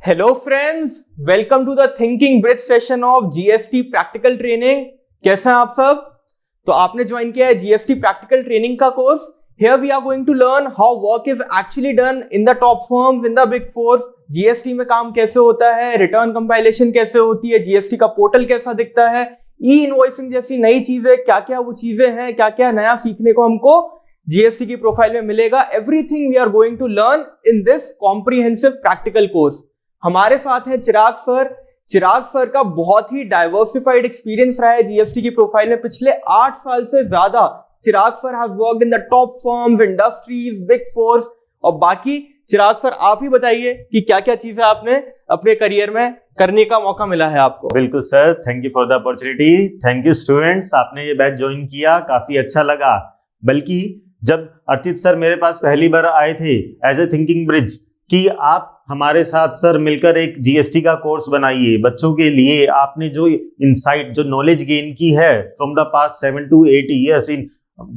Hello friends, welcome to the thinking bridge session of GST practical training. कैसे हैं आप सब? तो आपने ज्वाइन किया है जीएसटी प्रैक्टिकल ट्रेनिंग का course. Here we are going to learn how work is actually done in the top firms, in the big fours. GST में काम कैसे होता है, रिटर्न कंपाइलेशन कैसे होती है, जीएसटी का पोर्टल कैसा दिखता है, ई इनवॉइसिंग जैसी नई चीजें क्या क्या वो चीजें हैं, क्या क्या नया सीखने को हमको जीएसटी की प्रोफाइल में मिलेगा। Everything we are going to learn in this comprehensive practical course. हमारे साथ हैं चिराग सर। चिराग सर का बहुत ही डाइवर्सिफाइड एक्सपीरियंस रहा है जीएसटी की प्रोफाइल में। पिछले 8 साल से ज्यादा Chirag sir have worked in the top firms, industries, big fours. और बाकी चिराग सर आप ही बताइए कि क्या क्या चीजें आपने अपने करियर में करने का मौका मिला है आपको। बिल्कुल sir, thank you for the opportunity. Thank you students, आपने ये बैच ज्वाइन किया, काफी अच्छा लगा। बल्कि जब अर्चित सर मेरे पास पहली बार आए थे एज ए थिंकिंग ब्रिज कि आप हमारे साथ सर मिलकर एक जीएसटी का कोर्स बनाइए बच्चों के लिए, आपने जो इंसाइट, जो नॉलेज गेन की है from the past 7 to 8 years in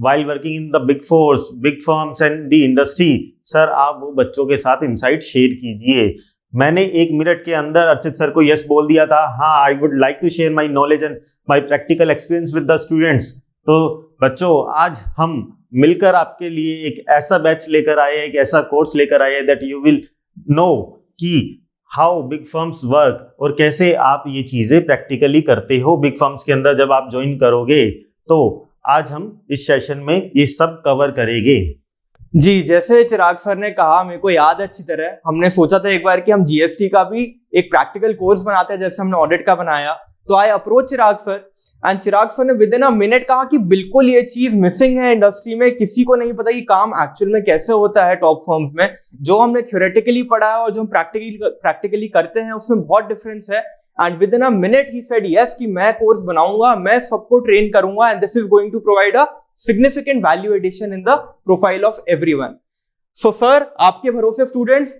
while working in the big fours, big firms and the industry, sir आप वो बच्चों के साथ इंसाइट शेयर कीजिए। मैंने 1 मिनट के अंदर अर्चित सर को यस बोल दिया था। हाँ, I would like to share my knowledge and my practical experience with the students. तो बच्चों, आज हम मिलकर आपके लिए एक ऐसा बैच लेकर आए, एक ऐसा कोर्स लेकर आए दैट यू विल नो कि हाउ बिग फर्म्स वर्क और कैसे आप ये चीजें प्रैक्टिकली करते हो बिग फर्म्स के अंदर जब आप ज्वाइन करोगे। तो आज हम इस सेशन में ये सब कवर करेंगे। जी, जैसे चिराग सर ने कहा, मेरे को याद है अच्छी तरह, हमने सोचा था एक बार कि हम जीएसटी का भी एक प्रैक्टिकल कोर्स बनाते हैं जैसे हमने ऑडिट का बनाया। तो I approach Chirag sir and Chirag sir ने विद इन अ मिनट कहा कि बिल्कुल ये चीज मिसिंग है इंडस्ट्री में, किसी को नहीं पता कि काम एक्चुअल में कैसे होता है टॉप फर्म्स में। जो हमने थ्योरेटिकली पढ़ा है और जो हम प्रैक्टिकली करते हैं उसमें बहुत डिफरेंस है। And within a minute ही सेड यस कि मैं कोर्स बनाऊंगा, मैं सबको ट्रेन करूंगा and this is going to provide a significant value addition in the profile of everyone. So sir, आपके भरोसे students,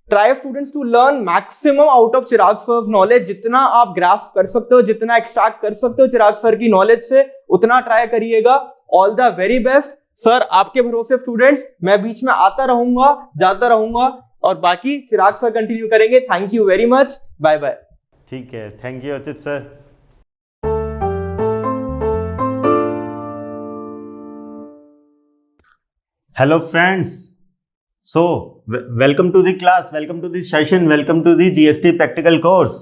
try students to learn maximum out of Chirag sir's knowledge। जितना आप ग्रास्प कर सकते हो, जितना एक्सट्रैक्ट कर सकते हो चिराग सर की नॉलेज से, उतना ट्राई करिएगा। All the very best sir, आपके भरोसे स्टूडेंट्स। मैं बीच में आता रहूंगा, जाता रहूंगा और बाकी चिराग सर कंटिन्यू करेंगे। Thank you very much, bye bye. ठीक है, thank you Archit sir. Hello friends, so welcome to the class, welcome to this session, welcome to the GST practical course।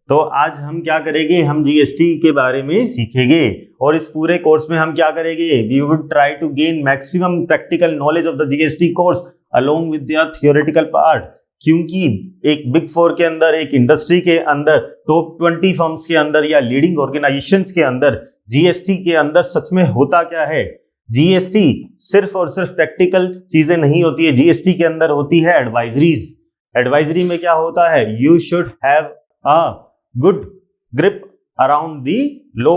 तो आज हम क्या करेंगे, हम GST के बारे में सीखेंगे और इस पूरे कोर्स में हम क्या करेंगे, we would try to gain maximum practical knowledge of the GST course along with their theoretical part। क्योंकि एक बिग फोर के अंदर, एक इंडस्ट्री के अंदर, टॉप 20 फर्म्स के अंदर या लीडिंग ऑर्गेनाइजेशंस के अंदर जीएसटी के अंदर सच में होता क्या है। जीएसटी सिर्फ और सिर्फ प्रैक्टिकल चीजें नहीं होती है, जीएसटी के अंदर होती है एडवाइजरीज। एडवाइजरी में क्या होता है, you should have a good grip around the law.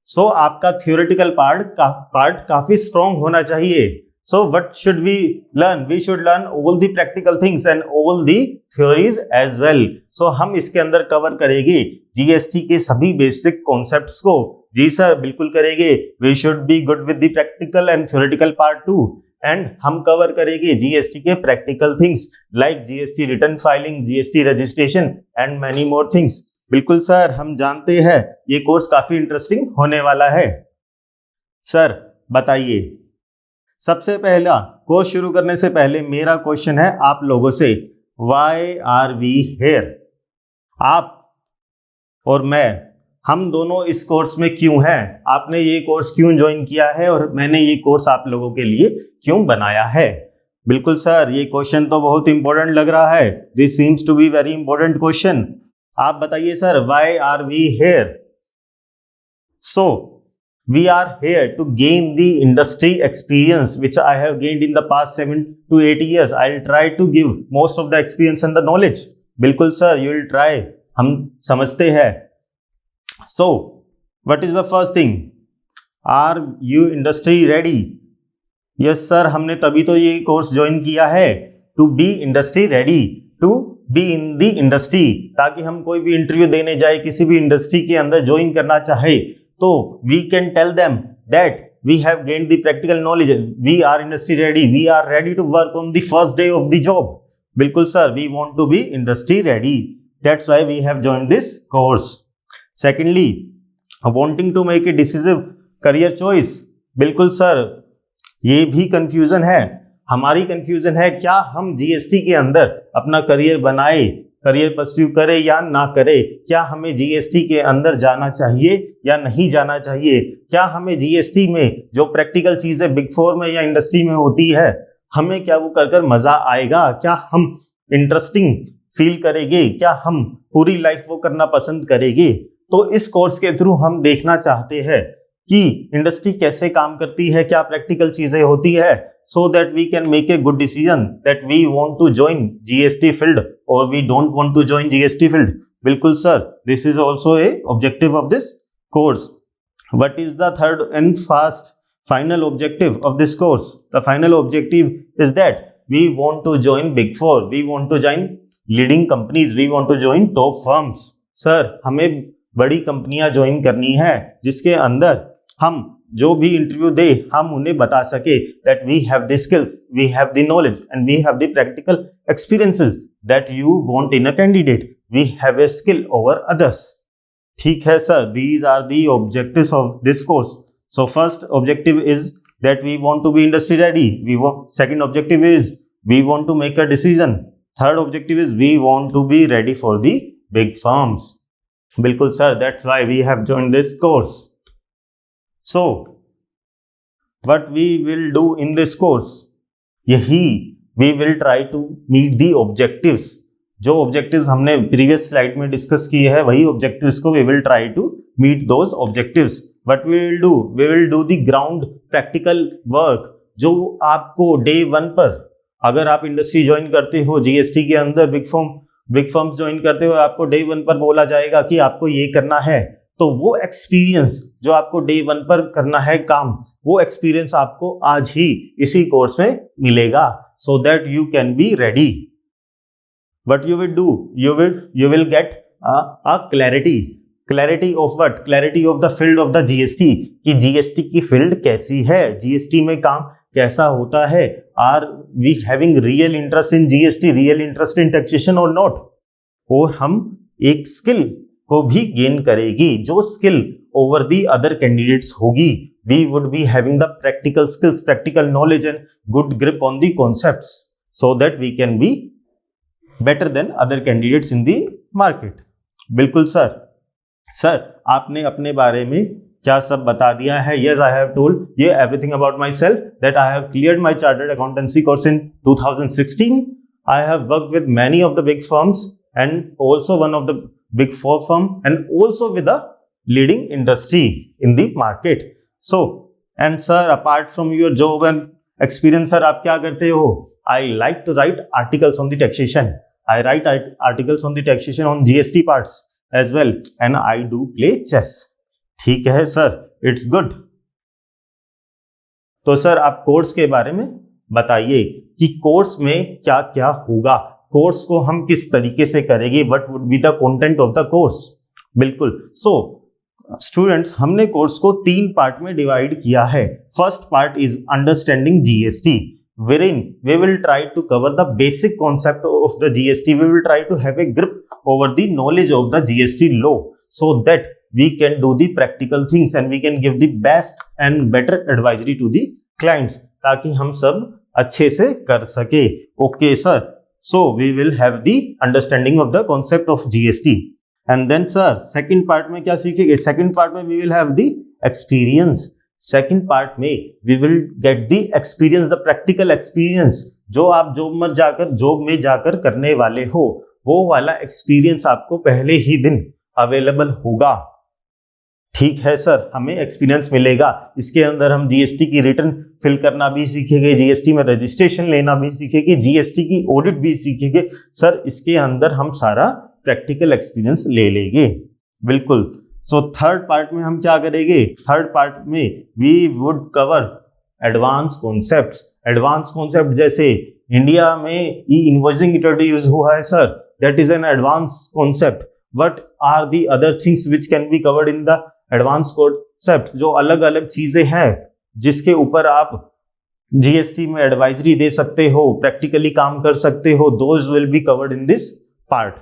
So आपका थियोरेटिकल पार्ट काफी स्ट्रॉन्ग होना चाहिए। So what should we learn, we should learn all the practical things and all the theories as well. So हम इसके अंदर cover करेंगे GST के सभी बेसिक कॉन्सेप्ट्स को। जी सर, बिल्कुल करेंगे। We should be good with the practical and theoretical part too. And हम कवर करेंगे जीएसटी के practical things like GST return filing, GST registration and many more things. बिल्कुल सर, हम जानते हैं ये कोर्स काफी इंटरेस्टिंग होने वाला है। सर बताइए, सबसे पहला कोर्स शुरू करने से पहले मेरा क्वेश्चन है आप लोगों से, व्हाई आर वी हियर। आप और मैं, हम दोनों इस कोर्स में क्यों हैं, आपने ये कोर्स क्यों ज्वाइन किया है और मैंने ये कोर्स आप लोगों के लिए क्यों बनाया है। बिल्कुल सर, ये क्वेश्चन तो बहुत इंपॉर्टेंट लग रहा है। This seems to be very important question. आप बताइए sir, why are we here. So we are here to gain the industry experience which I have gained in the past 7 to 8 years। I will try to give most of the experience and the knowledge. बिल्कुल sir, you will try, हम समझते हैं। So, what is the first thing? Are you industry ready? Yes sir, हमने तभी तो ये course join किया है, to be industry ready, to be in the industry, ताकि हम कोई भी इंटरव्यू देने जाए, किसी भी इंडस्ट्री के अंदर ज्वाइन करना चाहे तो we can tell them that we have gained the practical knowledge, we are industry ready, we are ready to work on the first day of the job। बिल्कुल sir, we want to be industry ready। That's why we have joined this course. Secondly, wanting to make a decisive career choice. बिल्कुल sir, ये भी confusion है, हमारी confusion है, क्या हम GST के अंदर अपना करियर बनाए, करियर परस्यू करें या ना करें, क्या हमें जीएसटी के अंदर जाना चाहिए या नहीं जाना चाहिए, क्या हमें जीएसटी में जो प्रैक्टिकल चीजें बिग फोर में या इंडस्ट्री में होती है, हमें क्या वो कर मजा आएगा, क्या हम इंटरेस्टिंग फील करेंगे, क्या हम पूरी लाइफ वो करना पसंद करेंगे। तो इस कोर्स के थ्रू हम देखना चाहते हैं कि इंडस्ट्री कैसे काम करती है, क्या प्रैक्टिकल चीजें होती है, so that we can make a good decision that we want to join GST field or we don't want to join GST field. बिल्कुल sir, this is also a objective of this course. What is the third and final objective of this course? The final objective is that we want to join Big Four, we want to join leading companies, we want to join top firms. Sir, हमें बड़ी कंपनियां join करनी है जिसके अंदर हम जो भी इंटरव्यू दे हम उन्हें बता सके that we have the skills, we have the knowledge and we have the practical experiences that you want in a candidate. We have a skill over others. ठीक है sir, these are the objectives of this course. So first objective is that we want to be industry ready. Second objective is we want to make a decision. Third objective is we want to be ready for the big firms. बिल्कुल sir, that's why we have joined this course. So, what we will do in this course? यही we will try to meet the objectives. जो objectives हमने previous slide में discuss किए हैं, वही objectives को we will try to meet those objectives. What we will do? We will do the ground practical work. जो आपको day 1 पर, अगर आप इंडस्ट्री ज्वाइन करते हो जीएसटी के अंदर, बिग फर्म्स ज्वाइन करते हो, आपको डे 1 पर बोला जाएगा कि आपको ये करना है, तो वो एक्सपीरियंस जो आपको डे 1 पर करना है काम, वो एक्सपीरियंस आपको आज ही इसी कोर्स में मिलेगा, so that you can be ready. What you will do, you will get a clarity of what? Clarity of the field of the GST, कि जीएसटी की फील्ड कैसी है, जीएसटी में काम कैसा होता है, are we having real interest in GST, real interest in taxation और नॉट. और हम एक स्किल को भी गेन करेगी, जो skill over the other candidates होगी. We would be having the practical skills, practical knowledge and good grip on the concepts, so that we can be better than other candidates in the market. बिल्कुल sir. Sir, आपने अपने बारे में क्या सब बता दिया है. Yes, I have told you everything about myself, that I have cleared my chartered accountancy course in 2016. I have worked with many of the big firms and also one of the big four firm and also with a leading industry in the market. So, and sir, apart from your job and experience, sir, आप क्या करते हो? I like to write articles on the taxation. I write articles on the taxation on GST parts as well, and I do play chess. ठीक है sir, it's good. तो sir, आप course के बारे में बताइए कि कोर्स में क्या क्या होगा, कोर्स को हम किस तरीके से करेंगे, what would be the content of the course. बिल्कुल. सो स्टूडेंट्स, हमने कोर्स को 3 पार्ट में डिवाइड किया है. First part is understanding GST, wherein we will try to cover the basic concept of the GST. We will try to have a grip over the knowledge of the GST law, so that we can do the practical things and we can give the best and better advisory to the clients, ताकि हम सब अच्छे से कर सके. Okay sir, so we will have the understanding of the concept of GST. And then sir, second part में क्या सीखेंगे? Second part में we will have the experience. Second part में we will get the experience, the practical experience, जो आप job में जाकर करने वाले हो, वो वाला एक्सपीरियंस आपको पहले ही दिन अवेलेबल होगा. ठीक है सर, हमें एक्सपीरियंस मिलेगा. इसके अंदर हम जीएसटी की रिटर्न फिल करना भी सीखेंगे, जीएसटी में रजिस्ट्रेशन लेना भी सीखेंगे, जीएसटी की ऑडिट भी सीखेंगे. सर, इसके अंदर हम सारा प्रैक्टिकल एक्सपीरियंस ले लेंगे. बिल्कुल. सो थर्ड पार्ट में हम क्या करेंगे? थर्ड पार्ट में we would cover advance concepts. Advance concept जैसे इंडिया में ई इनवॉइसिंग इंट्रोड्यूस हुआ है sir, that is an advance concept. What are the other things which can be covered in the advance concepts? जो अलग अलग चीजें हैं जिसके ऊपर आप जीएसटी में एडवाइजरी दे सकते हो, प्रैक्टिकली काम कर सकते हो, those will be covered in this part.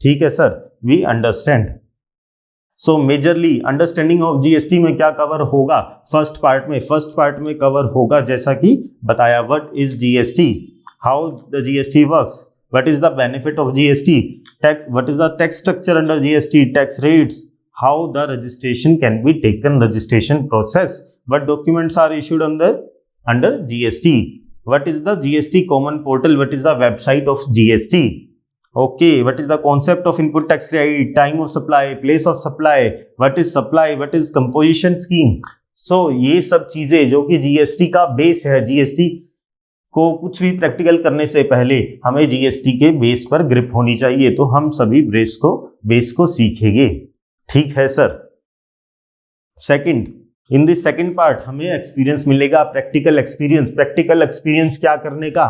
ठीक है sir, we understand. So majorly understanding of GST में क्या कवर होगा? फर्स्ट पार्ट में कवर होगा जैसा कि बताया, what is GST, how the GST works, what is the benefit of GST, tax, what is the tax structure under GST, tax rates, how the registration can be taken, registration process, what documents are issued under GST, what is the GST common portal, what is the website of GST, okay, what is the concept of input tax credit, time of supply, place of supply, what is composition scheme. So ये सब चीजें जो कि GST का base है, GST को कुछ भी प्रैक्टिकल करने से पहले हमें GST के बेस पर ग्रिप होनी चाहिए, तो हम सभी बेस को सीखेंगे, ठीक है sir. Second, in this second part हमें एक्सपीरियंस मिलेगा, प्रैक्टिकल एक्सपीरियंस क्या करने का,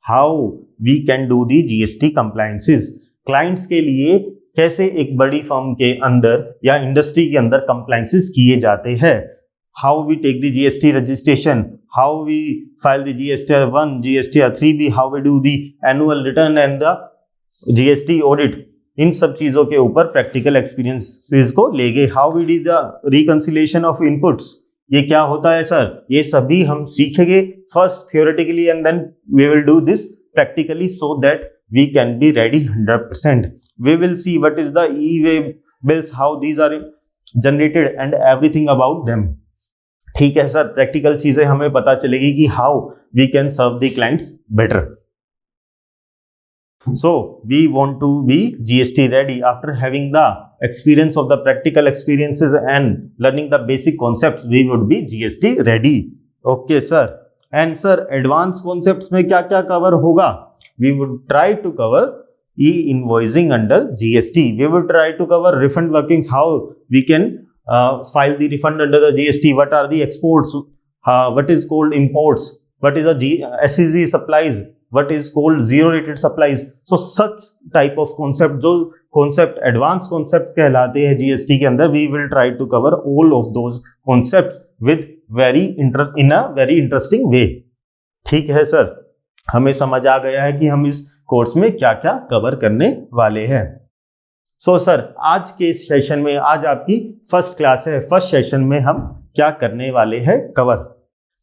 how we can do the GST compliances, clients के लिए कैसे एक बड़ी फर्म के अंदर या इंडस्ट्री के अंदर कंप्लायंसेस किए जाते हैं, how we take the GST registration, how we file the GSTR 1, GSTR 3B, how we do the annual return and the GST audit, इन सब चीजों के ऊपर प्रैक्टिकल एक्सपीरियंसेस को लेंगे। How we do the reconciliation of inputs, ये क्या होता है सर, ये सभी हम सीखेंगे first theoretically and then we will do this practically so that we can be ready 100%. We will see what is the e-way bills, how these are generated and everything about them, ठीक है sir. Practical चीजें हमें पता चलेगी कि how we can serve the clients better. So we want to be GST ready. After having the experience of the practical experiences and learning the basic concepts, we would be GST ready. Okay sir. And sir, advanced concepts में क्या क्या cover होगा? We would try to cover e-invoicing under GST. We would try to cover refund workings, how we can file the refund under the GST. What are the exports? What is called imports? What is the SEZ supplies? What is called zero rated supplies. So such type of concept, जो concept advanced concept कहलाते हैं GST के अंदर, we will try to cover all of those concepts with in a very interesting way. ठीक है sir, हमें समझ आ गया है कि हम इस कोर्स में क्या क्या कवर करने वाले हैं. सो सर, आज के सेशन में, आज आपकी फर्स्ट क्लास है, फर्स्ट सेशन में हम क्या करने वाले हैं cover.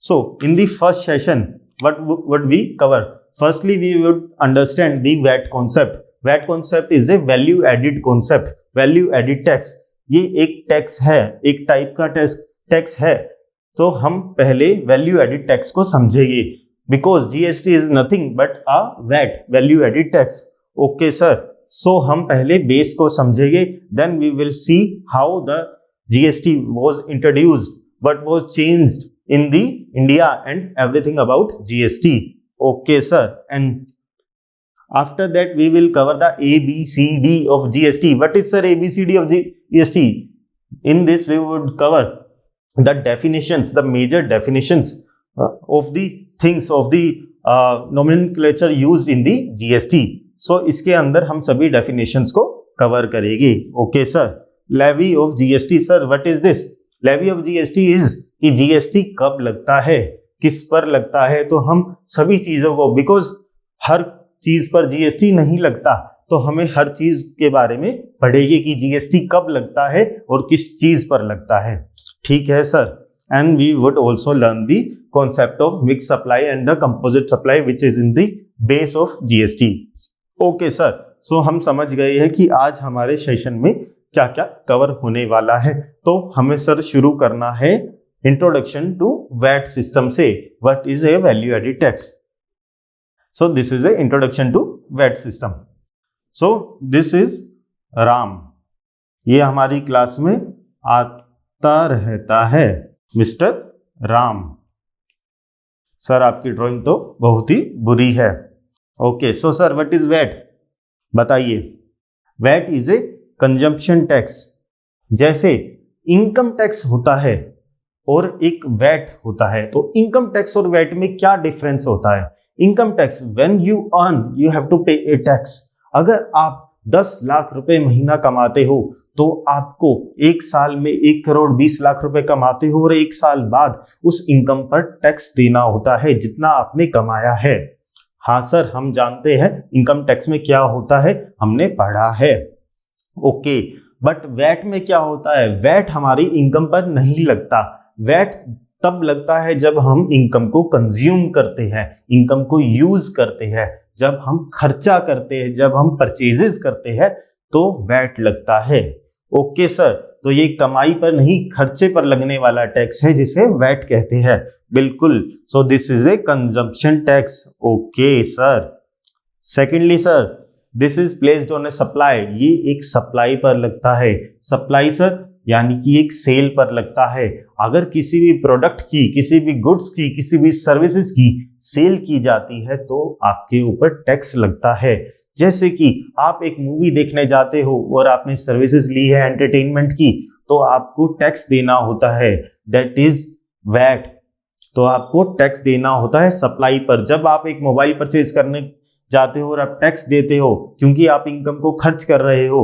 So in the first session what we cover, firstly we would understand the VAT concept. VAT concept is a value added concept, value added tax. ये एक टैक्स है, एक टाइप का टैक्स है, तो हम पहले वैल्यू एडिड टैक्स को समझेंगे, because GST is nothing but a VAT, value added tax. Okay sir, so हम पहले बेस को समझेंगे, then we will see how the GST was introduced, what was changed in the India and everything about GST. Okay sir, and after that we will cover the ABCD of GST. What is sir ABCD of GST? In this we would cover the definitions, the major definitions of the things, of the nomenclature used in the GST. So इसके अंदर हम सभी definitions को cover करेंगे. Okay sir, levy of GST. Sir, what is this? Levy of GST is कि GST कब लगता है, किस पर लगता है, तो हम सभी चीजों को, बिकॉज हर चीज पर जीएसटी नहीं लगता, तो हमें हर चीज के बारे में पढ़ेंगे कि जीएसटी कब लगता है और किस चीज पर लगता है. ठीक है sir. And we would also learn the concept of mix supply and the composite supply which is in the base of GST. Okay sir, so हम समझ गए हैं कि आज हमारे सेशन में क्या क्या कवर होने वाला है. तो हमें सर शुरू करना है इंट्रोडक्शन टू वैट सिस्टम से. What is a value added tax. So this is a introduction to VAT system. So this is Ram, ये हमारी क्लास में आता रहता है, मिस्टर राम. सर आपकी ड्राइंग तो बहुत ही बुरी है. Okay, so sir what is VAT बताइए. VAT is a consumption tax. जैसे इनकम टैक्स होता है और एक वैट होता है, तो इनकम टैक्स और वैट में क्या डिफरेंस होता है. Income tax, when you earn you have to pay a tax. अगर आप 10 लाख रुपए महीना कमाते हो तो आपको एक साल में 1 करोड़ 20 लाख रुपए कमाते हो और एक साल बाद उस इनकम पर टैक्स देना होता है जितना आपने कमाया है. हाँ सर, हम जानते हैं इनकम टैक्स में क्या होता है, हमने पढ़ा है. ओके, बट वैट में क्या होता है, वैट हमारी इनकम पर नहीं लगता। वैट तब लगता है जब हम इनकम को कंज्यूम करते हैं, इनकम को यूज करते हैं, जब हम खर्चा करते हैं, जब हम परचेजेस करते हैं तो वैट लगता है। ओके सर, तो ये कमाई पर नहीं खर्चे पर लगने वाला टैक्स है जिसे वैट कहते हैं। बिल्कुल, सो this is a consumption tax. Okay sir. Secondly sir, this is placed on a supply, ये एक सप्लाई पर लगता है। सप्लाई सर यानी कि एक सेल पर लगता है। अगर किसी भी प्रोडक्ट की, किसी भी गुड्स की, किसी भी सर्विसेज की सेल की जाती है तो आपके ऊपर टैक्स लगता है। जैसे कि आप एक मूवी देखने जाते हो और आपने सर्विसेज ली है एंटरटेनमेंट की, तो आपको टैक्स देना होता है, दैट इज वैट। तो आपको टैक्स देना होता है सप्लाई पर। जब आप एक मोबाइल परचेज करने जाते हो और आप टैक्स देते हो क्योंकि आप इनकम को खर्च कर रहे हो,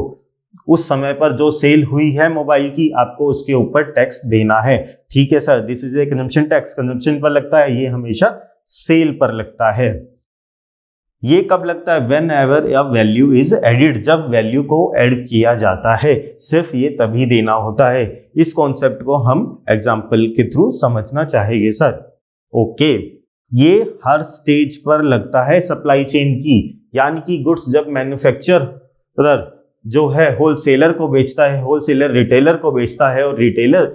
उस समय पर जो सेल हुई है मोबाइल की, आपको उसके ऊपर टैक्स देना है। ठीक है sir, this is a consumption tax, consumption पर लगता है, ये हमेशा सेल पर लगता है। ये कब लगता है, when ever a value is added, जब वैल्यू को ऐड किया जाता है, सिर्फ ये तभी देना होता है। इस कॉन्सेप्ट को हम एग्जाम्पल के थ्रू समझना चाहेंगे सर। ओके, ये हर स्टेज पर लगता है सप्लाई चेन की, यानी कि गुड्स जब मैन्युफैक्चरर जो है होलसेलर को बेचता है, होलसेलर रिटेलर को बेचता है और रिटेलर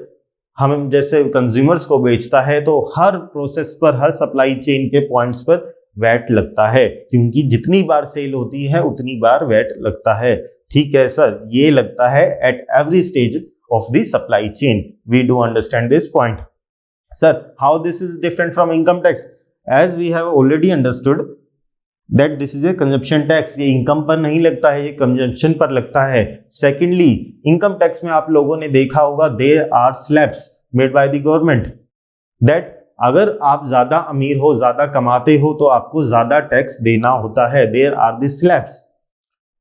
हम जैसे कंज्यूमर्स को बेचता है, तो हर प्रोसेस पर, हर सप्लाई चेन के पॉइंट्स पर वैट लगता है, क्योंकि जितनी बार सेल होती है उतनी बार वैट लगता है। ठीक है सर, ये लगता है at every stage of the supply chain. We do understand this point. Sir, how this is different from income tax? As we have already understood that this is a consumption tax, ये income पर नहीं लगता है, ये consumption पर लगता है। Secondly, income tax में आप लोगों ने देखा होगा there are slabs made by the government, that अगर आप ज्यादा अमीर हो, ज्यादा कमाते हो तो आपको ज्यादा टैक्स देना होता है। There are the slabs.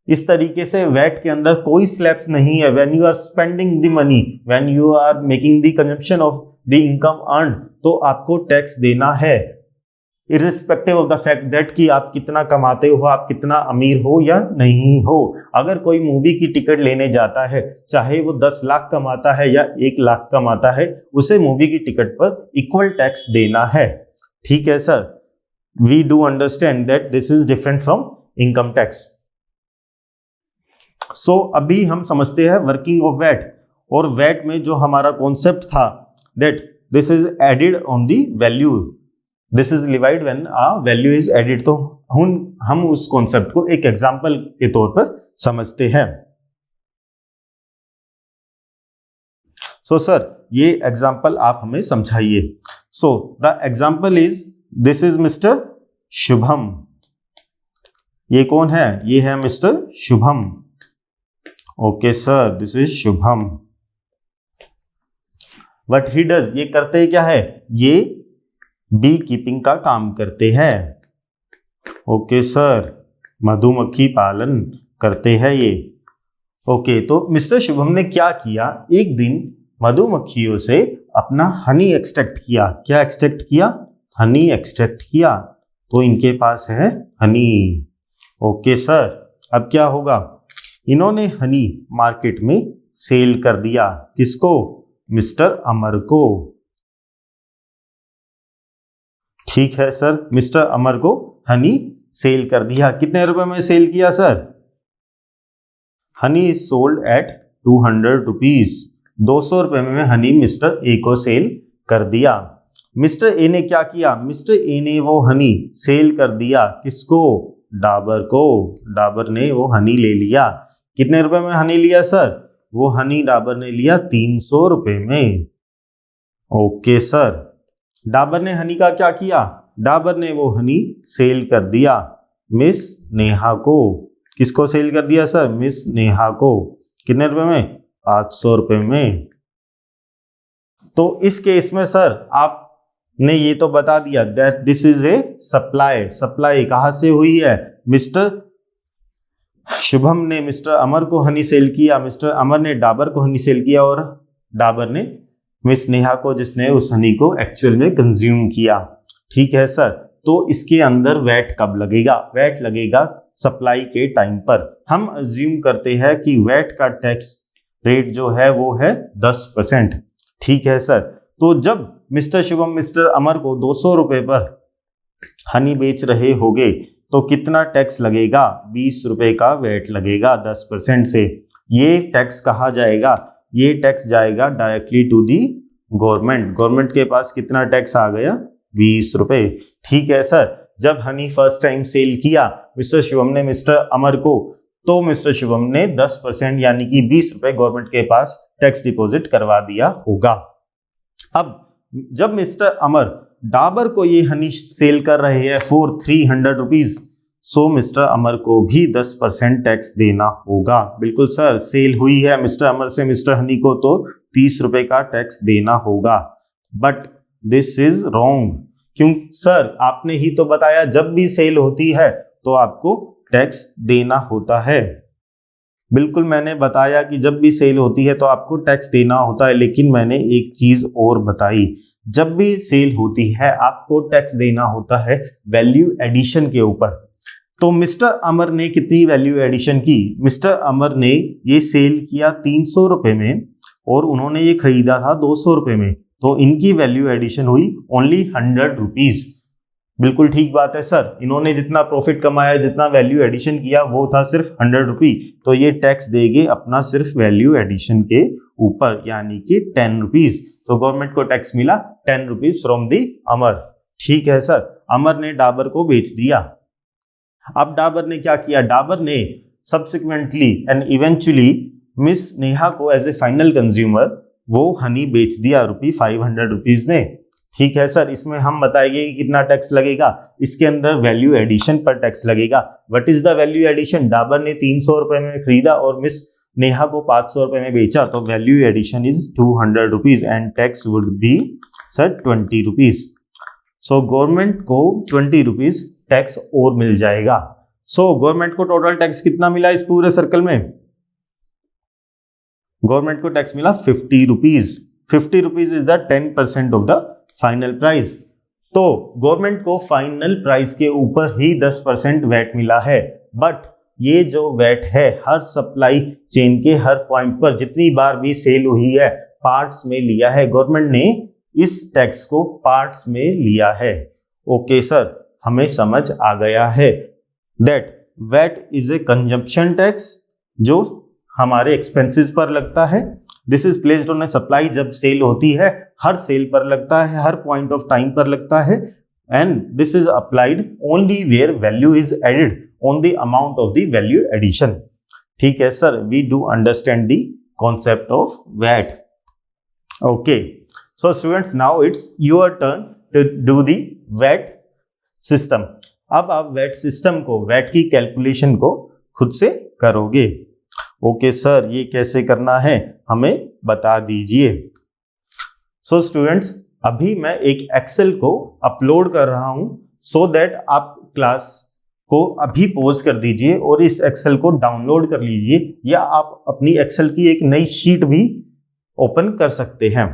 इस तरीके से वैट के अंदर कोई स्लैब्स नहीं है। When you are spending the money, when you are making the consumption of the income earned, तो आपको टैक्स देना है, irrespective of the fact that कि आप कितना कमाते हो, आप कितना अमीर हो या नहीं हो। अगर कोई मूवी की टिकट लेने जाता है, चाहे वो 10 लाख कमाता है या 1 लाख कमाता है, उसे मूवी की टिकट पर इक्वल टैक्स देना है। ठीक है sir, we do understand that this is different from income tax. So अभी हम समझते हैं वर्किंग ऑफ वैट, और वैट में जो हमारा कॉन्सेप्ट था that this is added on the value, this is levied when a value is added. तो हम उस कॉन्सेप्ट को एक एग्जांपल के तौर पर समझते हैं। सो सर, ये एग्जांपल आप हमें समझाइए। So the example is, this is mister Shubham. ये कौन है? ये है mister Shubham. Okay sir, this is Shubham. What he does, ये करते क्या है? ये बी कीपिंग का काम करते हैं। ओके सर, मधुमक्खी पालन करते हैं ये। ओके, तो मिस्टर शुभम ने क्या किया, एक दिन मधुमक्खियों से अपना हनी एक्सट्रैक्ट किया। क्या एक्सट्रैक्ट किया? हनी एक्सट्रैक्ट किया। तो इनके पास है हनी। ओके सर, अब क्या होगा? इन्होंने हनी मार्केट में सेल कर दिया। किसको? मिस्टर अमर को। ठीक है सर, मिस्टर अमर को हनी सेल कर दिया। कितने रुपए में सेल किया sir? Honey is sold at 200 rupees. 200 रुपए में हनी मिस्टर ए को सेल कर दिया। मिस्टर ए ने क्या किया? मिस्टर ए ने वो हनी सेल कर दिया। किसको? डाबर को। डाबर ने वो हनी ले लिया। कितने रुपए में हनी लिया सर? वो हनी डाबर ने लिया 300 रुपए में। ओके सर, डाबर ने हनी का क्या किया? डाबर ने वो हनी सेल कर दिया मिस नेहा को। किसको सेल कर दिया सर? मिस नेहा को। कितने रुपए में? 500 रुपए में। तो इस केस में सर आपने ये तो बता दिया that this is A supply. Supply कहां से हुई है? मिस्टर शुभम ने मिस्टर अमर को हनी सेल किया, मिस्टर अमर ने डाबर को हनी सेल किया, और डाबर ने मिस नेहा को, जिसने उस हनी को एक्चुअल में कंज्यूम किया। ठीक है सर, तो इसके अंदर वैट कब लगेगा? वैट लगेगा सप्लाई के टाइम पर। हम अज्यूम करते हैं कि वैट का टैक्स रेट जो है वो है 10%। ठीक है सर। तो जब मिस्टर शिवम मिस्टर अमर को 200 रुपए पर हनी बेच रहे होगे तो कितना टैक्स लगेगा? 20 रुपए का वैट लगेगा 10% से। ये टैक्स कहाँ जाएगा? ये टैक्स जाएगा directly to the government. Government के पास कितना टैक्स आ गया? 20 रुपए। ठीक है सर। जब हनी फर्स्ट टाइम सेल किया मिस्टर शिवम ने मिस्टर अमर को, तो मिस्टर शिवम ने 10% यानी कि 20 रुपए गवर्नमेंट के पास टैक्स डिपॉजिट करवा दिया होगा। अब जब मिस्टर अमर डाबर को ये हनी सेल कर रहे हैं फॉर 300 रुपीज, सो मिस्टर अमर को भी 10% टैक्स देना होगा। बिल्कुल सर, सेल हुई है मिस्टर अमर से मिस्टर हनी को तो 30 रुपए का टैक्स देना होगा। But this is wrong. क्यों सर? आपने ही तो बताया जब भी सेल होती है तो आपको टैक्स देना होता है। बिल्कुल, मैंने बताया कि जब भी सेल होती है तो आपको टैक्स देना होता है, लेकिन मैंने एक चीज और बताई, जब भी सेल होती है आपको टैक्स देना होता है वैल्यू एडिशन के ऊपर। तो मिस्टर अमर ने कितनी वैल्यू एडिशन की? मिस्टर अमर ने ये सेल किया 300 रुपए में और उन्होंने ये खरीदा था 200 रुपए में, तो इनकी वैल्यू एडिशन हुई ओनली 100 रुपीज। बिल्कुल ठीक बात है सर। इन्होंने जितना प्रॉफिट कमाया, जितना वैल्यू एडिशन किया वो था सिर्फ 100 रुपी, तो ये टैक्स देंगे अपना सिर्फ वैल्यू एडिशन के ऊपर यानी कि 10 रुपीज। तो गवर्नमेंट को टैक्स मिला 10 रुपीज फ्रॉम दी अमर। ठीक है सर। अमर ने डाबर को बेच दिया। अब डाबर ने क्या किया? डाबर ने subsequently and eventually miss Neha को एज ए फाइनल कंज्यूमर वो हनी बेच दिया 500 रुपीज में। ठीक है सर। इसमें हम बताएंगे कि कितना टैक्स लगेगा। इसके अंदर वैल्यू एडिशन पर टैक्स लगेगा। What is the value addition? Dabur ने 300 रुपए में खरीदा और मिस नेहा को 500 रुपए में बेचा, तो value addition is 200 rupees and tax would be sir 20 rupees. So government को 20 रुपीज टैक्स और मिल जाएगा। सो गवर्नमेंट को टोटल टैक्स कितना मिला इस पूरे सर्कल में? गवर्नमेंट को टैक्स मिला 50 rupees. 50 rupees is the 10% of the final price. तो गवर्नमेंट को फाइनल प्राइस के ऊपर ही 10% वैट मिला है। बट ये जो वैट है हर सप्लाई चेन के हर पॉइंट पर जितनी बार भी सेल हुई है पार्ट्स में लिया है। गवर्नमेंट ने इस टैक्स को पार्ट्स में लिया है। ओके सर, हमें समझ आ गया है that VAT is a consumption tax जो हमारे एक्सपेंसेस पर लगता है। This is placed on a supply. जब सेल होती है हर सेल पर लगता है, हर पॉइंट ऑफ टाइम पर लगता है, and this is applied only where value is added on the amount of the value addition. ठीक है sir, we do understand the concept of VAT. Okay, so students, now it's your turn to do the VAT system. अब आप VAT system को, VAT की calculation को खुद से करोगे। ओके सर, ये कैसे करना है हमें बता दीजिए। सो स्टूडेंट्स, अभी मैं एक एक्सेल को अपलोड कर रहा हूं सो दैट आप क्लास को अभी पॉज कर दीजिए और इस एक्सेल को डाउनलोड कर लीजिए, या आप अपनी एक्सेल की एक नई शीट भी ओपन कर सकते हैं।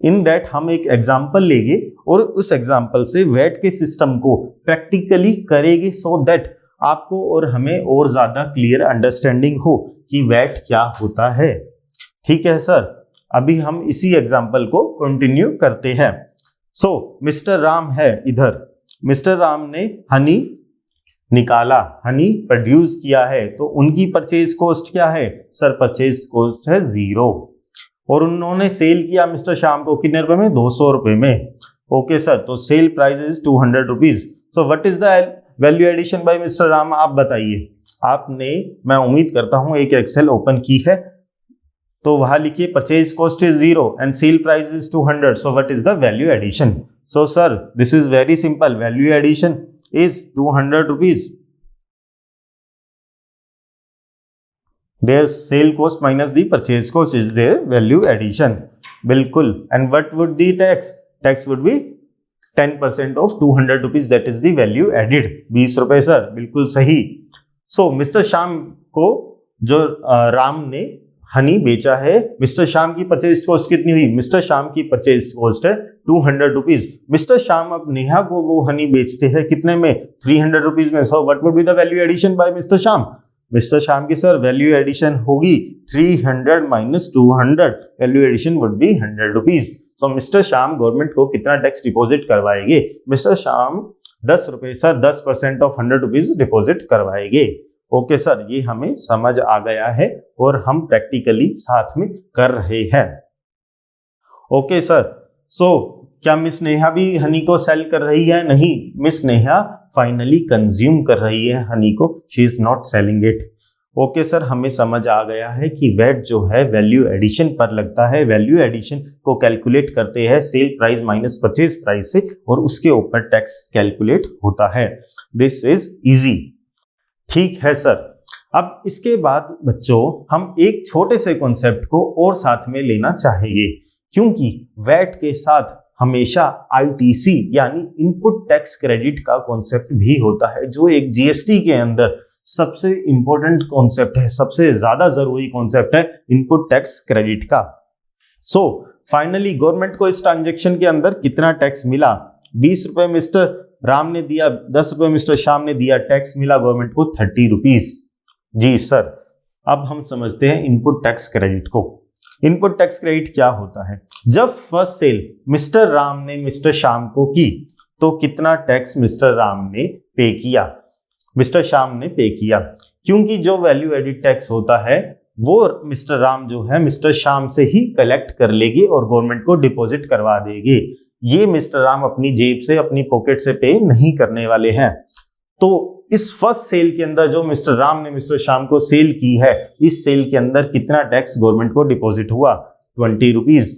इन दैट हम एक एग्जाम्पल लेंगे और उस एग्जाम्पल से वैट के सिस्टम को प्रैक्टिकली करेंगे सो दैट आपको और हमें और ज्यादा क्लियर अंडरस्टैंडिंग हो कि वैट क्या होता है। ठीक है सर, अभी हम इसी एग्जाम्पल को कंटिन्यू करते हैं। सो मिस्टर राम है इधर। मिस्टर राम ने हनी निकाला, हनी प्रोड्यूस किया है, तो उनकी परचेज कॉस्ट क्या है सर? परचेज कॉस्ट है 0। और उन्होंने सेल किया मिस्टर श्याम को कितने रुपए में? 200 रुपए में। ओके सर, तो sale price is 200 rupees. So what is the value addition by mister Ram? आप बताइए। आपने, मैं उम्मीद करता हूं, एक एक्सेल ओपन की है, तो वहां लिखिए purchase cost is 0 and sale price is 200। So what is the value addition? So sir, this is very simple. Value addition is 200 rupees. Their sale cost minus the purchase cost is their value addition. बिल्कुल। And what would the tax? Tax would be 10% of 200 rupees, that is the value added. 20 रुपए sir, बिल्कुल सही। So mister Shyam को जो राम ने हनी बेचा है, mister Shyam की परचेज कॉस्ट कितनी हुई? मिस्टर श्याम की परचेज कॉस्ट है 200 रुपीज। मिस्टर श्याम अब नेहा को वो हनी बेचते हैं कितने में? 300 रुपीज में। So what would be the value addition by mister Shyam? Mister Shyam की सर वैल्यू एडिशन होगी 300 minus 200, value addition would be 100 rupees. So mister Shyam government को कितना टैक्स डिपॉजिट करवाएंगे? मिस्टर श्याम 10 रुपए सर, 10% ऑफ 100 रुपीज डिपॉजिट करवाएंगे। ओके सर, ये हमें समझ आ गया है और हम प्रैक्टिकली साथ में कर रहे हैं। ओके सर, सो क्या मिस नेहा भी हनी को सेल कर रही है? नहीं, मिस नेहा फाइनली कंज्यूम कर रही है हनी को, she is not selling it. Okay sir, हमें समझ आ गया है कि वैट जो है वैल्यू एडिशन पर लगता है। वैल्यू एडिशन को कैलकुलेट करते हैं sale price minus purchase price से और उसके ऊपर टैक्स कैलकुलेट होता है। This is easy. ठीक है सर। अब इसके बाद बच्चों हम एक छोटे से कॉन्सेप्ट को और साथ में लेना चाहेंगे, क्योंकि वैट के साथ हमेशा आईटीसी यानी इनपुट टैक्स क्रेडिट का कॉन्सेप्ट भी होता है, जो एक जीएसटी के अंदर सबसे इंपॉर्टेंट कॉन्सेप्ट है, सबसे ज्यादा जरूरी कॉन्सेप्ट है इनपुट टैक्स क्रेडिट का। सो फाइनली गवर्नमेंट को इस ट्रांजेक्शन के अंदर कितना टैक्स मिला? 20 रुपए मिस्टर राम ने दिया, 10 रुपए मिस्टर श्याम ने दिया, टैक्स मिला गवर्नमेंट को 30 रुपीज। जी सर, अब हम समझते हैं इनपुट टैक्स क्रेडिट को। इनपुट टैक्स क्रेडिट क्या होता है? जब फर्स्ट सेल मिस्टर राम ने मिस्टर श्याम को की तो कितना टैक्स मिस्टर राम ने पे किया? मिस्टर श्याम ने पे किया, क्योंकि जो वैल्यू एडिड टैक्स होता है वो मिस्टर राम जो है मिस्टर श्याम से ही कलेक्ट कर लेंगे और गवर्नमेंट को डिपॉजिट करवा देंगे। ये मिस्टर राम अपनी जेब से, अपनी पॉकेट से पे नहीं करने वाले हैं। तो इस फर्स्ट सेल के अंदर जो मिस्टर राम ने मिस्टर श्याम को सेल की है, इस सेल के अंदर कितना टैक्स गवर्नमेंट को डिपॉजिट हुआ? 20 रुपीज।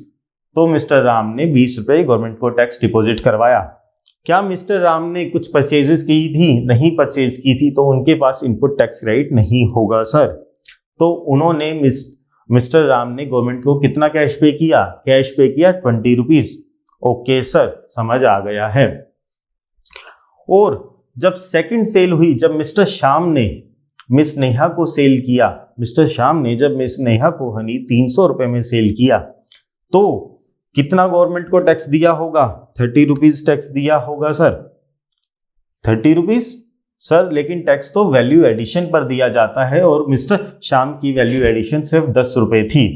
तो मिस्टर राम ने 20 रुपए गवर्नमेंट को टैक्स डिपॉजिट करवाया। क्या मिस्टर राम ने कुछ परचेजेस की थी? नहीं परचेज की थी, तो उनके पास इनपुट टैक्स क्रेडिट नहीं होगा सर। तो उन्होंने मिस्टर राम ने गवर्नमेंट को कितना कैश पे किया? कैश पे किया 20 रुपीज। ओके सर, समझ आ गया है। और जब सेकंड सेल हुई, जब मिस्टर श्याम ने मिस नेहा को सेल किया, मिस्टर श्याम ने जब मिस नेहा को हनी 300 रुपए में सेल किया, तो कितना गवर्नमेंट को टैक्स दिया होगा? 30 रुपीज टैक्स दिया होगा सर। 30 रुपीज सर, लेकिन टैक्स तो वैल्यू एडिशन पर दिया जाता है और मिस्टर श्याम की वैल्यू एडिशन सिर्फ 10 रुपए थी।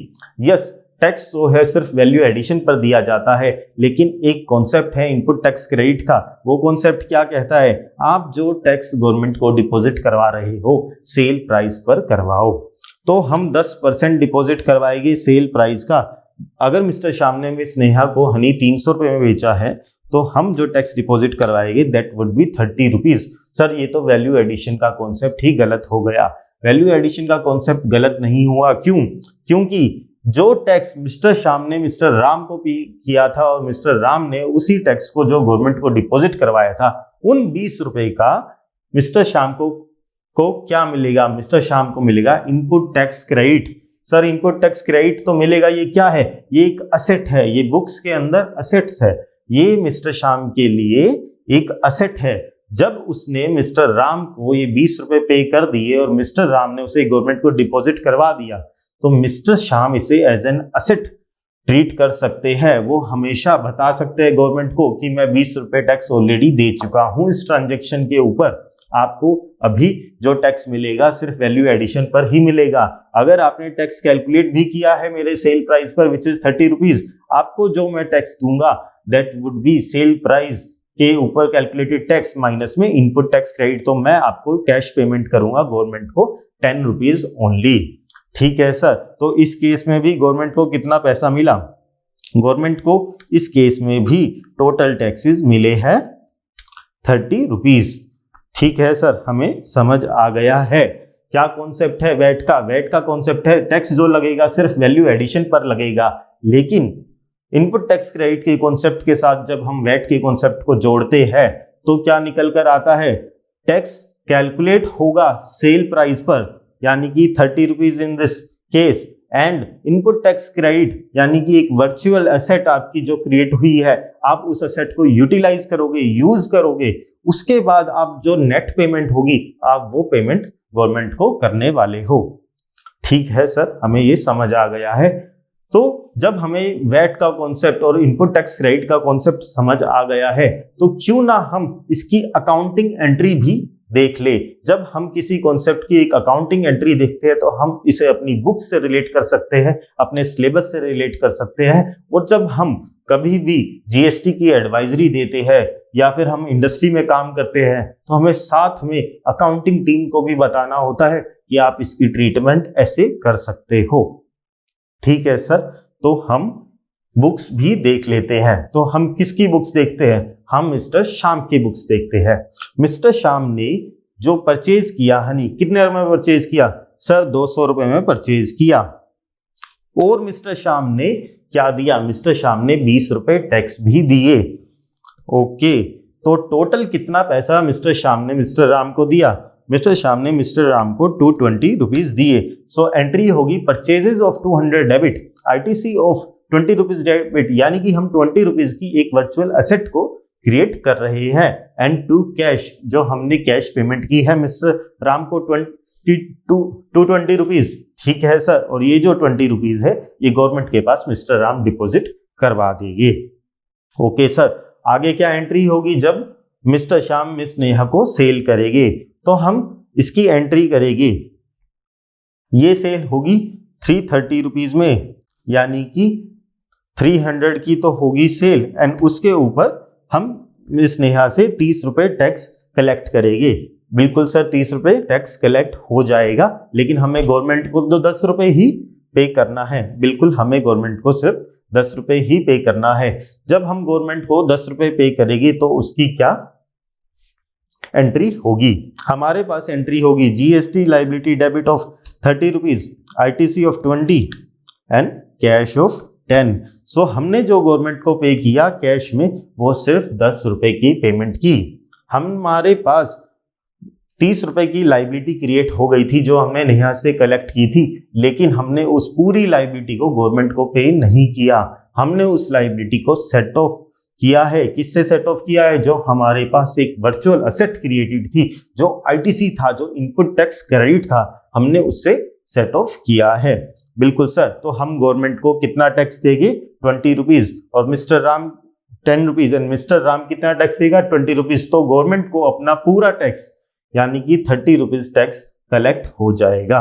यस, टैक्स तो है सिर्फ वैल्यू एडिशन पर दिया जाता है, लेकिन एक कॉन्सेप्ट है इनपुट टैक्स क्रेडिट का। वो कॉन्सेप्ट क्या कहता है? आप जो टैक्स गवर्नमेंट को डिपॉजिट करवा रहे हो सेल प्राइस पर करवाओ। तो हम 10% डिपॉजिट करवाएंगे सेल प्राइस का। अगर मिस्टर श्याम ने मिस नेहा को हनी 300 रुपए में बेचा है, तो हम जो टैक्स डिपॉजिट करवाएंगे that would B 30 rupees. Sir, ये तो वैल्यू एडिशन का कॉन्सेप्ट ही गलत हो गया। वैल्यू एडिशन का कॉन्सेप्ट गलत नहीं हुआ, क्यों? क्योंकि जो टैक्स मिस्टर श्याम ने मिस्टर राम को पे किया था और मिस्टर राम ने उसी टैक्स को जो गवर्नमेंट को डिपॉजिट करवाया था, उन 20 रुपए का मिस्टर श्याम को क्या मिलेगा? मिस्टर श्याम को मिलेगा input tax credit. Sir, input tax credit तो मिलेगा। ये क्या है? ये एक असेट है, ये बुक्स के अंदर असेट्स है। ये मिस्टर श्याम के लिए एक असेट है। जब उसने मिस्टर राम को ये 20 रुपए पे कर दिए और मिस्टर राम ने उसे गवर्नमेंट को डिपॉजिट करवा दिया, तो मिस्टर श्याम इसे एज एन असेट ट्रीट कर सकते हैं। वो हमेशा बता सकते हैं गवर्नमेंट को कि मैं 20 रुपए टैक्स ऑलरेडी दे चुका हूं इस ट्रांजेक्शन के ऊपर। आपको अभी जो टैक्स मिलेगा सिर्फ वैल्यू एडिशन पर ही मिलेगा। अगर आपने टैक्स कैलकुलेट भी किया है मेरे सेल प्राइस पर विच इज 30 रुपीज, आपको जो मैं टैक्स दूंगा that would B sale price के ऊपर कैलकुलेटेड टैक्स माइनस में इनपुट टैक्स क्रेडिट। तो मैं आपको कैश पेमेंट करूंगा गवर्नमेंट को 10 रुपीज ओनली। ठीक है सर। तो इस केस में भी गवर्नमेंट को कितना पैसा मिला? गवर्नमेंट को इस केस में भी टोटल टैक्सेस मिले हैं 30 रुपीज। ठीक है सर, हमें समझ आ गया है। क्या कॉन्सेप्ट है वैट का? वैट का कॉन्सेप्ट है टैक्स जो लगेगा सिर्फ वैल्यू एडिशन पर लगेगा, लेकिन इनपुट टैक्स क्रेडिट के कॉन्सेप्ट के साथ जब हम वैट के कॉन्सेप्ट को जोड़ते हैं तो क्या निकल कर आता है? टैक्स कैलकुलेट होगा सेल प्राइस पर, यानी कि 30 rupees in this case, and input tax credit यानी कि एक वर्चुअल एसेट आपकी जो क्रिएट हुई है, आप उस एसेट को यूटिलाइज करोगे, यूज करोगे, उसके बाद आप जो नेट पेमेंट होगी आप वो पेमेंट गवर्नमेंट को करने वाले हो। ठीक है सर, हमें ये समझ आ गया है। तो जब हमें वैट का कॉन्सेप्ट और इनपुट टैक्स क्रेडिट का कॉन्सेप्ट समझ आ गया है, तो क्यों ना हम इसकी अकाउंटिंग एंट्री भी देख ले। जब हम किसी कॉन्सेप्ट की एक अकाउंटिंग एंट्री देखते हैं तो हम इसे अपनी बुक से रिलेट कर सकते हैं, अपने सिलेबस से रिलेट कर सकते हैं। और जब हम कभी भी जीएसटी की एडवाइजरी देते हैं या फिर हम इंडस्ट्री में काम करते हैं, तो हमें साथ में अकाउंटिंग टीम को भी बताना होता है कि आप इसकी ट्रीटमेंट ऐसे कर सकते हो। ठीक है सर, तो हम बुक्स भी देख लेते हैं। तो हम किसकी बुक्स देखते हैं? हम मिस्टर श्याम की बुक्स देखते हैं। मिस्टर श्याम ने जो परचेज किया हनी, कितने रुपए में परचेज किया सर? 200 रुपए में परचेज किया। और मिस्टर श्याम ने क्या दिया? मिस्टर श्याम ने 20 रुपए टैक्स भी दिए। ओके, तो टोटल कितना पैसा मिस्टर श्याम ने मिस्टर राम को दिया? मिस्टर श्याम ने मिस्टर राम को 220 रुपीज दिए। सो एंट्री होगी purchases of 200 debit, ITC of 20 rupees debit, यानी कि हम 20 रुपीज की एक वर्चुअल एसेट को क्रिएट कर रहे हैं। एंड टू कैश, जो हमने कैश पेमेंट की है मिस्टर राम को 220 रुपीज। ठीक है सर, और ये जो 20 रुपीज है ये गवर्नमेंट के पास मिस्टर राम डिपॉजिट करवा देंगे। ओके सर, आगे क्या एंट्री होगी? जब मिस्टर श्याम मिस नेहा को सेल करेंगे तो हम इसकी एंट्री करेंगे। ये सेल होगी 330 रुपीज में, यानी कि 300 की तो होगी सेल, एंड उसके ऊपर हम मिस नेहा से 30 रुपए टैक्स कलेक्ट करेंगे। बिल्कुल सर, 30 रुपए टैक्स कलेक्ट हो जाएगा, लेकिन हमें गवर्नमेंट को तो 10 रुपए ही पे करना है। बिल्कुल, हमें गवर्नमेंट को सिर्फ 10 रुपए ही पे करना है। जब हम गवर्नमेंट को 10 रुपए पे करेंगे तो उसकी क्या एंट्री होगी? हमारे पास एंट्री होगी GST liability debit of 30 rupees, ITC of 20 and cash of 10। सो हमने जो गवर्नमेंट को पे किया कैश में वो सिर्फ 10 रुपए की पेमेंट की। हमारे पास 30 रुपए की लाइबिलिटी क्रिएट हो गई थी जो हमने नेहा से कलेक्ट की थी, लेकिन हमने उस पूरी लाइबिलिटी को गवर्नमेंट को पे नहीं किया। हमने उस लाइबिलिटी को सेट ऑफ किया है। किससे सेट ऑफ किया है? जो हमारे पास एक वर्चुअल एसेट क्रिएटेड थी, जो आईटीसी था, जो इनपुट टैक्स क्रेडिट था, हमने उससे सेट ऑफ किया है। बिल्कुल सर, तो हम गवर्नमेंट को कितना टैक्स देंगे? 20 रुपीज, और mister Ram 10 rupees, and mister Ram कितना टैक्स देगा? 20 रुपीज। तो गवर्नमेंट को अपना पूरा टैक्स यानी कि 30 रुपीज टैक्स कलेक्ट हो जाएगा।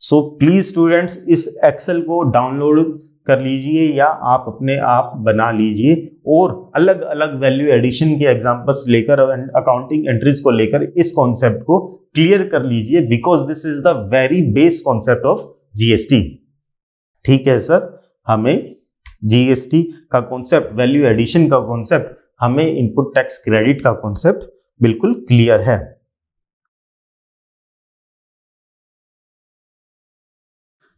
सो प्लीज स्टूडेंट्स, इस एक्सेल को डाउनलोड कर लीजिए या आप अपने आप बना लीजिए, और अलग अलग वैल्यू एडिशन के एग्जांपल्स लेकर और अकाउंटिंग एंट्रीज को लेकर इस कॉन्सेप्ट को क्लियर कर लीजिए, because this is the very base concept of GST. ठीक है सर, हमें जीएसटी का कॉन्सेप्ट, वैल्यू एडिशन का कॉन्सेप्ट, हमें इनपुट टैक्स क्रेडिट का कॉन्सेप्ट बिल्कुल क्लियर है।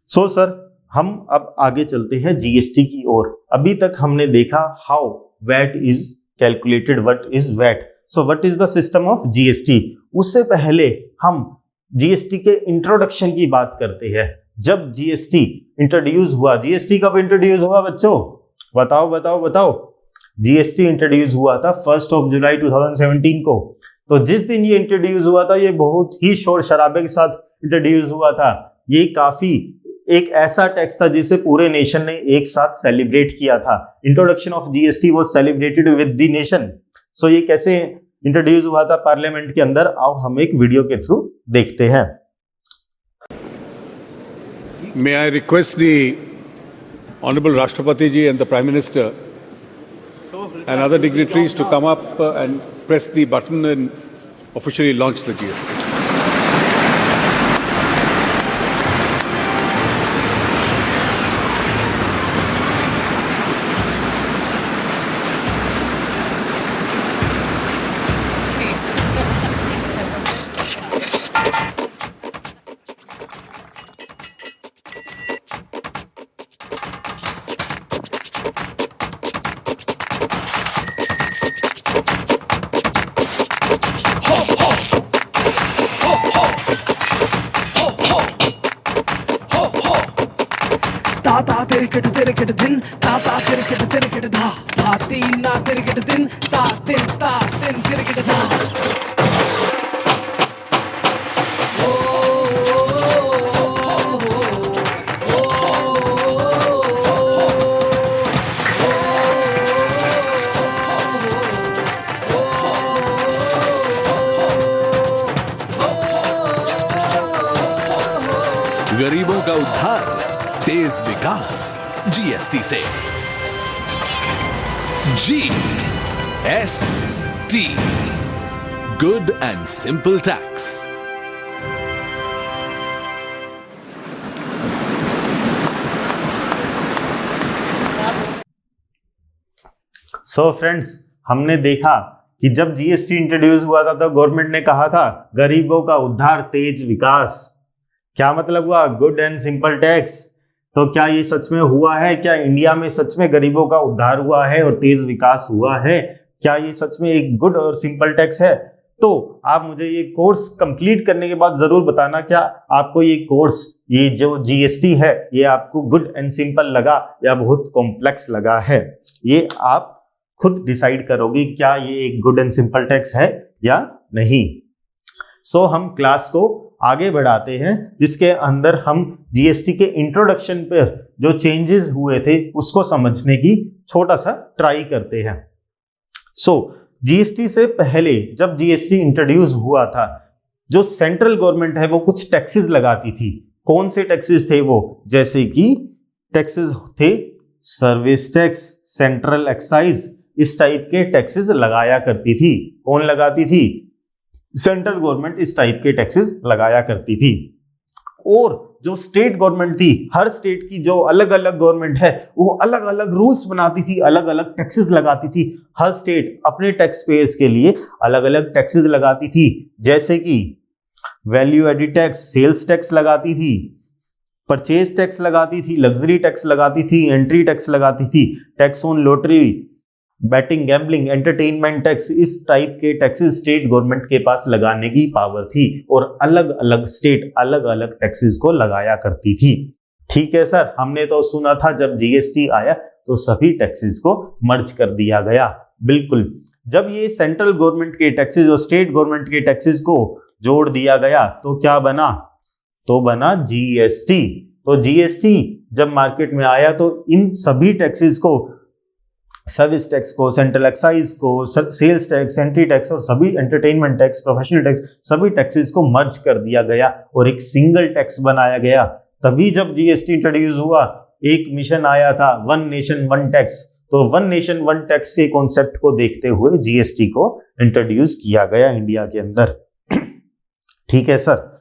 सो सर, हम अब आगे चलते हैं जीएसटी की ओर। अभी तक हमने देखा how VAT is calculated, what is VAT, so what is the system of GST. उससे पहले हम जीएसटी के इंट्रोडक्शन की बात करते हैं। जब जीएसटी इंट्रोड्यूस हुआ, जीएसटी कब इंट्रोड्यूस हुआ बच्चों? बताओ बताओ बताओ। जीएसटी इंट्रोड्यूस हुआ था 1 जुलाई 2017 को। तो जिस दिन ये इंट्रोड्यूस हुआ था, ये बहुत ही शोर शराबे के साथ इंट्रोड्यूस हुआ था। ये काफी एक ऐसा टैक्स था जिसे पूरे नेशन ने एक साथ सेलिब्रेट किया था। Introduction of GST was celebrated with the nation. So ये कैसे इंट्रोड्यूस हुआ था पार्लियामेंट के अंदर, आओ हम एक वीडियो के थ्रू देखते हैं। May I request the Honorable Rashtrapati ji and the Prime Minister and other dignitaries to come up and press the button and officially launch the GST. ताता तिरकट दिन ताता तिरकट धा धा तीन ना तिरकट दिन ता तिन तिरकट धा। ओ गरीबों का उद्धार, तेज विकास, जीएसटी से। GST, good and simple tax. So friends, हमने देखा कि जब जीएसटी इंट्रोड्यूस हुआ था तो गवर्नमेंट ने कहा था गरीबों का उद्धार, तेज विकास। क्या मतलब हुआ? Good and simple tax. तो क्या ये सच में हुआ है? क्या इंडिया में सच में गरीबों का उद्धार हुआ है और तेज विकास हुआ है? क्या ये सच में एक गुड और सिंपल टैक्स है? तो आप मुझे ये कोर्स कंप्लीट करने के बाद जरूर बताना, क्या आपको ये कोर्स, ये जो जीएसटी है, ये आपको गुड एंड सिंपल लगा या बहुत कॉम्प्लेक्स लगा है? ये आप खुद डिसाइड करोगे क्या ये एक गुड एंड सिंपल टैक्स है या नहीं। सो हम क्लास को आगे बढ़ाते हैं, जिसके अंदर हम जीएसटी के इंट्रोडक्शन पर जो चेंजेस हुए थे उसको समझने की छोटा सा ट्राई करते हैं। सो जीएसटी से पहले जब जीएसटी इंट्रोड्यूस हुआ था, जो सेंट्रल गवर्नमेंट है वो कुछ टैक्सेस लगाती थी। कौन से टैक्सेस थे वो? जैसे कि टैक्सेस थे सर्विस टैक्स, सेंट्रल एक्साइज, इस टाइप के टैक्सेस लगाया करती थी। कौन लगाती थी? सेंट्रल गवर्नमेंट इस टाइप के टैक्सेस लगाया करती थी। और जो स्टेट गवर्नमेंट थी, हर स्टेट की जो अलग अलग गवर्नमेंट है वो अलग अलग रूल्स बनाती थी, अलग अलग टैक्सेस लगाती थी। हर स्टेट अपने टैक्स पेयर्स के लिए अलग अलग टैक्सेस लगाती थी, जैसे कि value added tax, sales tax लगाती थी, परचेज टैक्स लगाती थी, लग्जरी टैक्स लगाती थी, एंट्री टैक्स लगाती थी, tax on lottery, batting, gambling, entertainment tax. इस टाइप के टैक्सेस स्टेट गवर्नमेंट के पास लगाने की पावर थी और अलग अलग स्टेट अलग अलग टैक्सेस को लगाया करती थी। ठीक है सर, हमने तो सुना था जब जीएसटी आया तो सभी टैक्सेस को मर्ज कर दिया गया। बिल्कुल, जब ये सेंट्रल गवर्नमेंट के टैक्सेस और स्टेट गवर्नमेंट के टैक्सेस को जोड़ दिया गया तो क्या बना? तो बना जीएसटी। तो जीएसटी जब मार्केट में आया तो इन सभी टैक्सेस को, सर्विस टैक्स को, सेंट्रल एक्साइज को, सेल्स टैक्स, एंट्री टैक्स और सभी एंटरटेनमेंट टैक्स, प्रोफेशनल टैक्स, सभी टैक्सेस को मर्ज कर दिया गया और एक सिंगल टैक्स बनाया गया। तभी जब जीएसटी इंट्रोड्यूस हुआ, एक मिशन आया था, वन नेशन वन टैक्स। तो वन नेशन वन टैक्स के कॉन्सेप्ट को देखते हुए जीएसटी को इंट्रोड्यूस किया गया इंडिया के अंदर। ठीक है सर।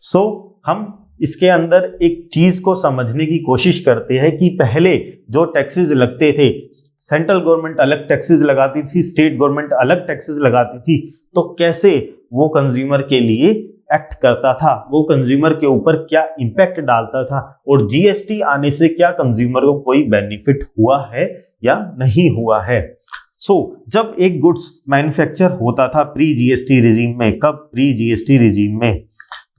सो हम इसके अंदर एक चीज को समझने की कोशिश करते हैं कि पहले जो टैक्सेस लगते थे, सेंट्रल गवर्नमेंट अलग टैक्सेस लगाती थी, स्टेट गवर्नमेंट अलग टैक्सेस लगाती थी, तो कैसे वो कंज्यूमर के लिए एक्ट करता था, वो कंज्यूमर के ऊपर क्या इंपैक्ट डालता था, और जीएसटी आने से क्या कंज्यूमर को कोई बेनिफिट हुआ है या नहीं हुआ है। जब एक गुड्स मैन्युफैक्चर होता था प्री जीएसटी रिजीम में, कब? प्री जीएसटी रिजीम में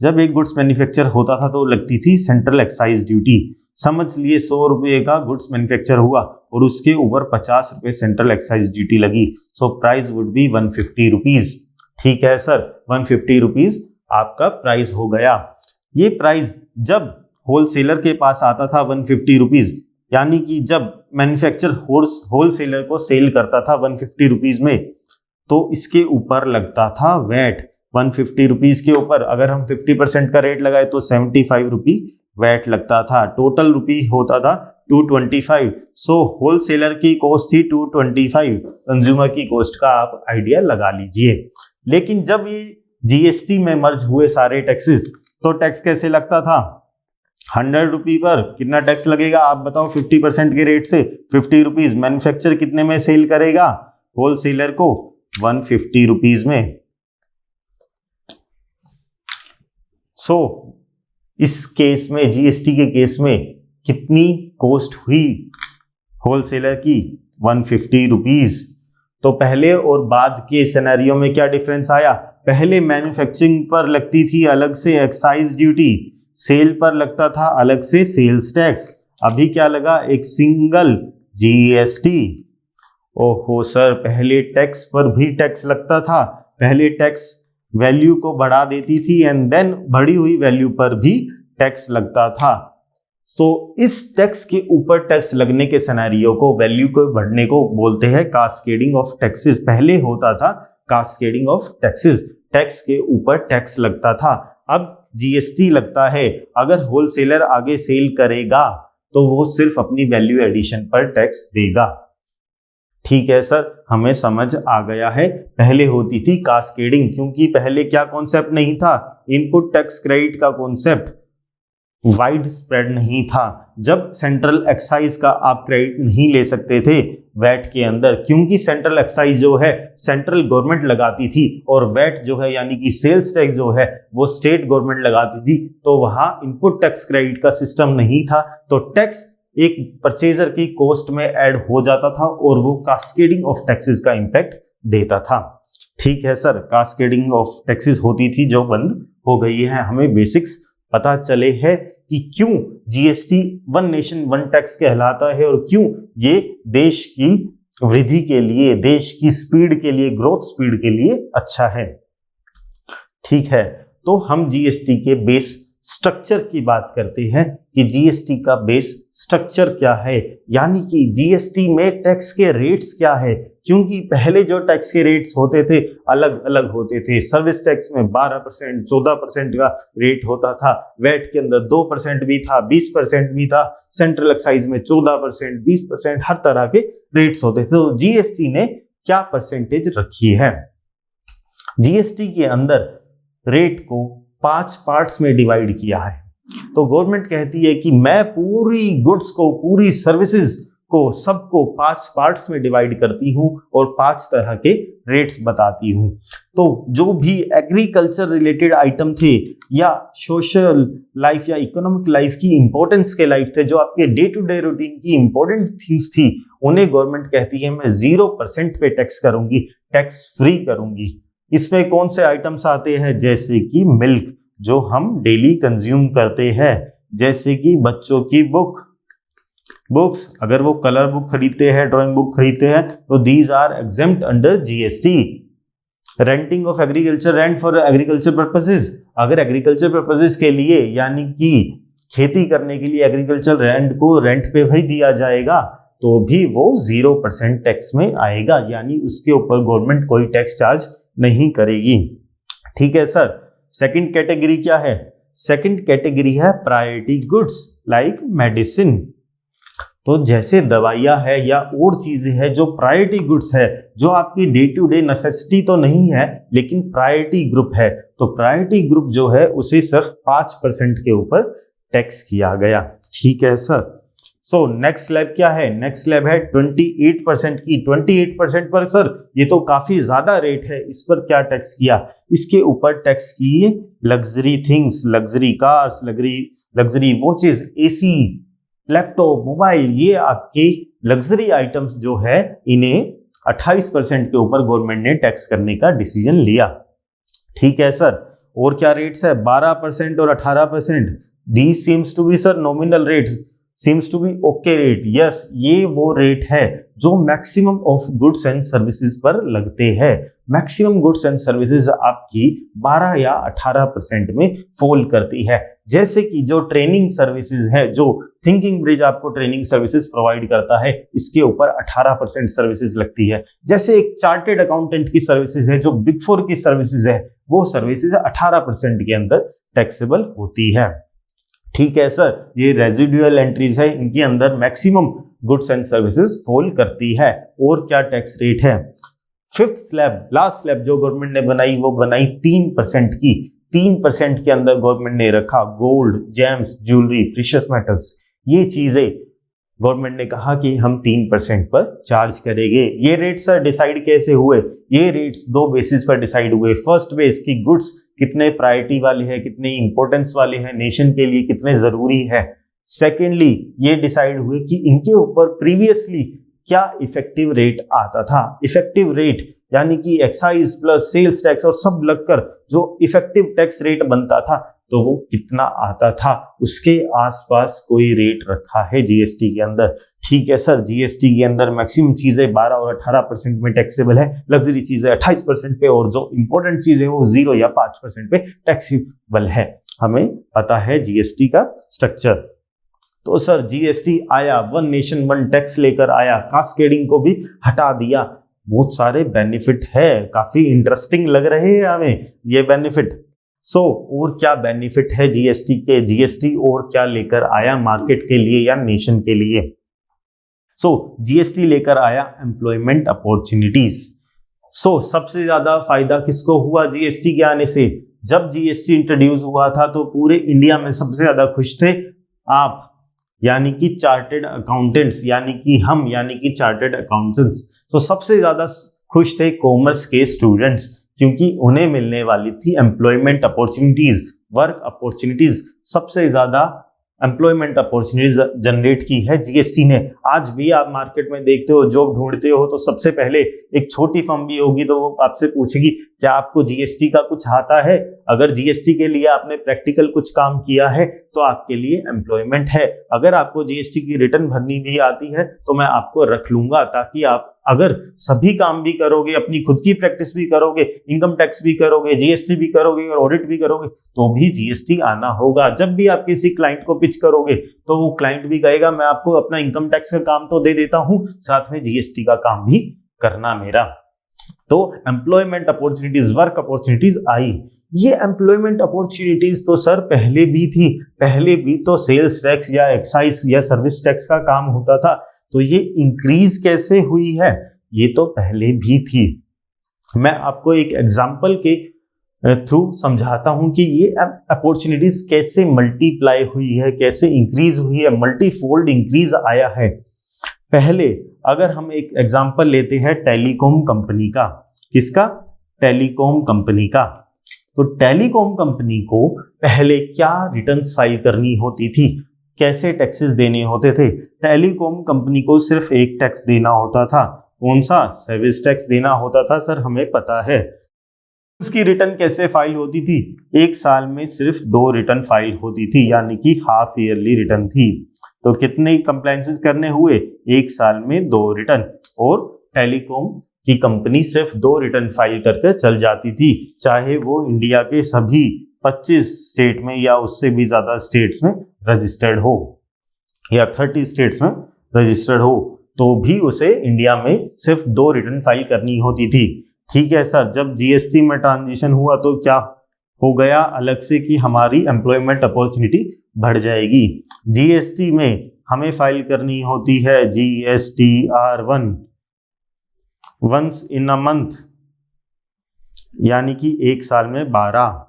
जब एक गुड्स मैन्युफैक्चर होता था तो लगती थी सेंट्रल एक्साइज ड्यूटी। समझ लिए 100 रुपये का गुड्स मैन्युफैक्चर हुआ और उसके ऊपर 50 रुपये सेंट्रल एक्साइज ड्यूटी लगी। So price would be 150 rupees. ठीक है सर, 150 रुपीज आपका प्राइस हो गया। ये प्राइस जब होलसेलर के पास आता था 150 रुपीज, यानी कि जब मैन्युफैक्चर होलसेलर को सेल करता था 150 रुपीज में, तो इसके ऊपर लगता था वैट। 150 रुपीज के ऊपर अगर हम 50% का रेट लगाए तो 75 रुपी वैट लगता था। टोटल रुपी होता था 225। सो होलसेलर की कॉस्ट थी 225, कंज्यूमर की कॉस्ट का आप आइडिया लगा लीजिए। लेकिन जब ये जीएसटी में मर्ज हुए सारे टैक्सेस, तो टैक्स कैसे लगता था? 100 रुपी पर कितना टैक्स लगेगा आप बताओ? 50% के रेट से 50 रुपीज। मैन्युफैक्चर कितने में सेल करेगा होलसेलर को? 150 रुपीज में। इस केस में, जीएसटी के केस में कितनी कॉस्ट हुई होलसेलर की? 150 रुपीज। तो पहले और बाद के सिनेरियो में क्या डिफरेंस आया? पहले मैन्युफैक्चरिंग पर लगती थी अलग से एक्साइज ड्यूटी, सेल पर लगता था अलग से सेल्स टैक्स। अभी क्या लगा? एक सिंगल जीएसटी। ओहो सर, पहले टैक्स पर भी टैक्स लगता था। पहले टैक्स वैल्यू को बढ़ा देती थी एंड देन बढ़ी हुई वैल्यू पर भी टैक्स लगता था। इस टैक्स के ऊपर टैक्स लगने के सिनेरियो को, वैल्यू को बढ़ने को बोलते हैं कास्केडिंग ऑफ टैक्सेस। पहले होता था कास्केडिंग ऑफ टैक्सेस। टैक्स के ऊपर टैक्स लगता था। अब जीएसटी लगता है। अगर होलसेलर आगे सेल करेगा तो वो सिर्फ अपनी वैल्यू एडिशन पर टैक्स देगा। ठीक है सर, हमें समझ आ गया है। पहले होती थी कास्केडिंग, क्योंकि पहले क्या कॉन्सेप्ट नहीं था, इनपुट टैक्स क्रेडिट का कॉन्सेप्ट वाइड स्प्रेड नहीं था। जब सेंट्रल एक्साइज का आप क्रेडिट नहीं ले सकते थे वैट के अंदर, क्योंकि सेंट्रल एक्साइज जो है सेंट्रल गवर्नमेंट लगाती थी और वैट जो है यानी कि सेल्स टैक्स जो है वो स्टेट गवर्नमेंट लगाती थी, तो वहां इनपुट टैक्स क्रेडिट का सिस्टम नहीं था, तो टैक्स एक परचेजर की कॉस्ट में ऐड हो जाता था और वो कास्केडिंग ऑफ टैक्सेस का इंपैक्ट देता था। ठीक है सर, कास्केडिंग ऑफ टैक्सेस होती थी जो बंद हो गई है। हमें बेसिक्स पता चले है कि क्यों GST one nation one tax कहलाता है और क्यों ये देश की वृद्धि के लिए, देश की स्पीड के लिए, ग्रोथ स्पीड के लिए अच्छा है। ठीक है, तो हम जीएसटी के बेस स्ट्रक्चर की बात करते हैं कि जीएसटी का बेस स्ट्रक्चर क्या है, यानी कि जीएसटी में टैक्स के रेट्स क्या है। क्योंकि पहले जो टैक्स के रेट्स होते थे अलग अलग होते थे। सर्विस टैक्स में 12%, 14% का रेट होता था, वैट के अंदर 2% भी था, 20% भी था, सेंट्रल एक्साइज में 14%, 20%, हर तरह के रेट्स होते थे। तो जीएसटी ने क्या परसेंटेज रखी है? जीएसटी के अंदर रेट को 5 पार्ट्स में डिवाइड किया है। तो गवर्नमेंट कहती है कि मैं पूरी गुड्स को, पूरी सर्विसेज को, सबको 5 पार्ट्स में डिवाइड करती हूं और 5 तरह के रेट्स बताती हूं। तो जो भी एग्रीकल्चर रिलेटेड आइटम थे या सोशल लाइफ या इकोनॉमिक लाइफ की इंपॉर्टेंस के लाइफ थे, जो आपके डे टू डे रूटीन की इंपॉर्टेंट थिंग्स थी, उन्हें गवर्नमेंट कहती है मैं 0% पे टैक्स करूंगी, टैक्स फ्री करूंगी। इसमें कौन से आइटम्स आते हैं? जैसे कि मिल्क जो हम डेली कंज्यूम करते हैं, जैसे कि बच्चों की बुक्स, अगर वो कलर बुक खरीदते हैं, ड्राइंग बुक खरीदते हैं, तो these are exempt under GST. Renting of agriculture land for agriculture purposes, अगर एग्रीकल्चर पर्पसेस के लिए यानी कि खेती करने के लिए एग्रीकल्चर लैंड को रेंट पे भी दिया जाएगा तो भी वो 0% टैक्स में आएगा, यानी उसके ऊपर गवर्नमेंट कोई टैक्स चार्ज नहीं करेगी। ठीक है सर, सेकंड कैटेगरी क्या है? सेकंड कैटेगरी है प्रायोरिटी गुड्स लाइक मेडिसिन। तो जैसे दवाइयां है या और चीजें हैं जो प्रायोरिटी गुड्स है, जो आपकी डे टू डे नेसेसिटी तो नहीं है लेकिन प्रायोरिटी ग्रुप है, तो प्रायोरिटी ग्रुप जो है उसे सिर्फ 5% के ऊपर टैक्स किया गया। ठीक है सर। सो नेक्स्ट स्लैब क्या है? नेक्स्ट स्लैब है 28% की। 28% पर सर ये तो काफी ज्यादा रेट है, इस पर क्या टैक्स किया? इसके ऊपर टैक्स किए luxury things, luxury cars, luxury watches, AC, laptop, mobile, ये आपके लग्जरी आइटम्स जो है इन्हें 28% के ऊपर गवर्नमेंट ने टैक्स करने का डिसीजन लिया। ठीक है सर। और क्या रेट्स है? 12% और 18%। These seems to be sir nominal rates, seems to be okay rate. Yes, ये वो रेट है जो maximum of goods and services पर लगते हैं। मैक्सिमम गुड्स एंड सर्विसेज आपकी 12 या 18% में फॉल करती है। जैसे कि जो ट्रेनिंग सर्विसेज है, जो थिंकिंग ब्रिज आपको ट्रेनिंग सर्विसेज प्रोवाइड करता है, इसके ऊपर 18% सर्विसेज लगती है। जैसे एक चार्टेड अकाउंटेंट की सर्विसेज है, जो बिग 4 की सर्विसेज है, वो सर्विसेज 18% के अंदर टैक्सेबल होती है। ठीक है सर। ये रेजिडुअल एंट्रीज है, इनके अंदर maximum goods and services fall करती है। और क्या टैक्स रेट है? फिफ्थ स्लैब, लास्ट स्लैब जो गवर्नमेंट ने बनाई, वो बनाई 3% की। 3% के अंदर गवर्नमेंट ने रखा gold, James, jewellery, precious metals, ये चीजें गवर्नमेंट ने कहा कि हम 3% पर चार्ज करेंगे। ये रेट सर डिसाइड कैसे हुए? ये रेट्स 2 बेसिस पर डिसाइड हुए। फर्स्ट बेस की गुड्स कितने प्रायोरिटी वाले हैं, कितने इंपॉर्टेंस वाले हैं, नेशन के लिए कितने जरूरी है। सेकेंडली ये डिसाइड हुए कि इनके ऊपर प्रीवियसली क्या इफेक्टिव रेट आता था। इफेक्टिव रेट यानी कि एक्साइज प्लस सेल्स टैक्स और सब लगकर जो इफेक्टिव टैक्स रेट बनता था, तो वो कितना आता था, उसके आसपास कोई रेट रखा है जीएसटी के अंदर। ठीक है सर। जीएसटी के अंदर मैक्सिमम चीजें 12 और 18% में टैक्सेबल है, लग्जरी चीजें 28% पे, और जो इंपॉर्टेंट चीजें वो 0 या 5% पे टैक्सेबल है। हमें पता है जीएसटी का स्ट्रक्चर। तो सर जीएसटी आया, वन नेशन वन टैक्स लेकर आया, कास्केडिंग को भी हटा दिया। बहुत सारे बेनिफिट है, काफी इंटरेस्टिंग लग रहे हैं हमें ये बेनिफिट। और क्या बेनिफिट है जीएसटी के, जीएसटी और क्या लेकर आया मार्केट के लिए या नेशन के लिए। जीएसटी लेकर आया एम्प्लॉयमेंट अपॉर्चुनिटीज। सबसे ज्यादा फायदा किसको हुआ जीएसटी के आने से? जब जीएसटी इंट्रोड्यूस हुआ था तो पूरे इंडिया में सबसे ज्यादा खुश थे आप, यानी कि चार्टर्ड अकाउंटेंट्स, यानी कि हम, यानी कि चार्टर्ड अकाउंटेंट्स। सबसे ज्यादा खुश थे कॉमर्स के स्टूडेंट्स, क्योंकि उन्हें मिलने वाली थी एम्प्लॉयमेंट अपॉर्चुनिटीज, वर्क अपॉर्चुनिटीज। सबसे ज्यादा एम्प्लॉयमेंट अपॉर्चुनिटीज जनरेट की है जीएसटी ने। आज भी आप मार्केट में देखते हो, जॉब ढूंढते हो, तो सबसे पहले एक छोटी फर्म भी होगी तो वो आपसे पूछेगी क्या आपको जीएसटी का कुछ आता है। अगर जीएसटी के लिए आपने प्रैक्टिकल कुछ काम किया है तो आपके लिए एम्प्लॉयमेंट है। अगर आपको जीएसटी की रिटर्न भरनी भी आती है तो मैं आपको रख लूंगा, ताकि आप अगर सभी काम भी करोगे, अपनी खुद की प्रैक्टिस भी करोगे, इनकम टैक्स भी करोगे, जीएसटी भी करोगे और ऑडिट भी करोगे, तो भी जीएसटी आना होगा। जब भी आप किसी क्लाइंट को पिच करोगे तो वो क्लाइंट भी कहेगा मैं आपको अपना इनकम टैक्स का काम तो दे देता हूं, साथ में जीएसटी का काम भी करना मेरा। तो एम्प्लॉयमेंट अपॉर्चुनिटीज, वर्क अपॉर्चुनिटीज आई। ये एम्प्लॉयमेंट अपॉर्चुनिटीज तो सर पहले भी थी, पहले भी तो सेल्स टैक्स या एक्साइज या सर्विस टैक्स का काम होता था। तो ये इंक्रीज कैसे हुई है? ये तो पहले भी थी। मैं आपको एक एग्जांपल के थ्रू समझाता हूं कि ये अपॉर्चुनिटीज कैसे मल्टीप्लाई हुई है, कैसे इंक्रीज हुई है, मल्टीफोल्ड इंक्रीज आया है। पहले अगर हम एक एग्जांपल लेते हैं टेलीकॉम कंपनी का। किसका? टेलीकॉम कंपनी का। तो टेलीकॉम कंपनी को पहले क्या रिटर्न्स फाइल करनी होती थी, कैसे टैक्सेस देने होते थे? टेलीकॉम कंपनी को सिर्फ एक टैक्स देना होता था। कौन सा? सर्विस टैक्स देना होता था सर, हमें पता है। उसकी रिटर्न कैसे फाइल होती थी? एक साल में सिर्फ 2 रिटर्न फाइल होती थी, यानी कि हाफ ईयरली रिटर्न थी। तो कितने कंप्लायंसेस करने हुए? एक साल में 2 रिटर्न। और टेलीकॉम की कंपनी सिर्फ 2 रिटर्न फाइल करके चल जाती थी, चाहे वो इंडिया के सभी 25 स्टेट में या उससे भी ज्यादा स्टेट्स में रजिस्टर्ड हो, या 30 स्टेट्स में रजिस्टर्ड हो, तो भी उसे इंडिया में सिर्फ 2 रिटर्न फाइल करनी होती थी। ठीक है सर, जब जीएसटी में ट्रांजिशन हुआ तो क्या हो गया अलग से कि हमारी एम्प्लॉयमेंट अपॉर्चुनिटी बढ़ जाएगी। जीएसटी में हमें फाइल करनी होती है GSTR1 once in a month, यानी कि एक साल में 12।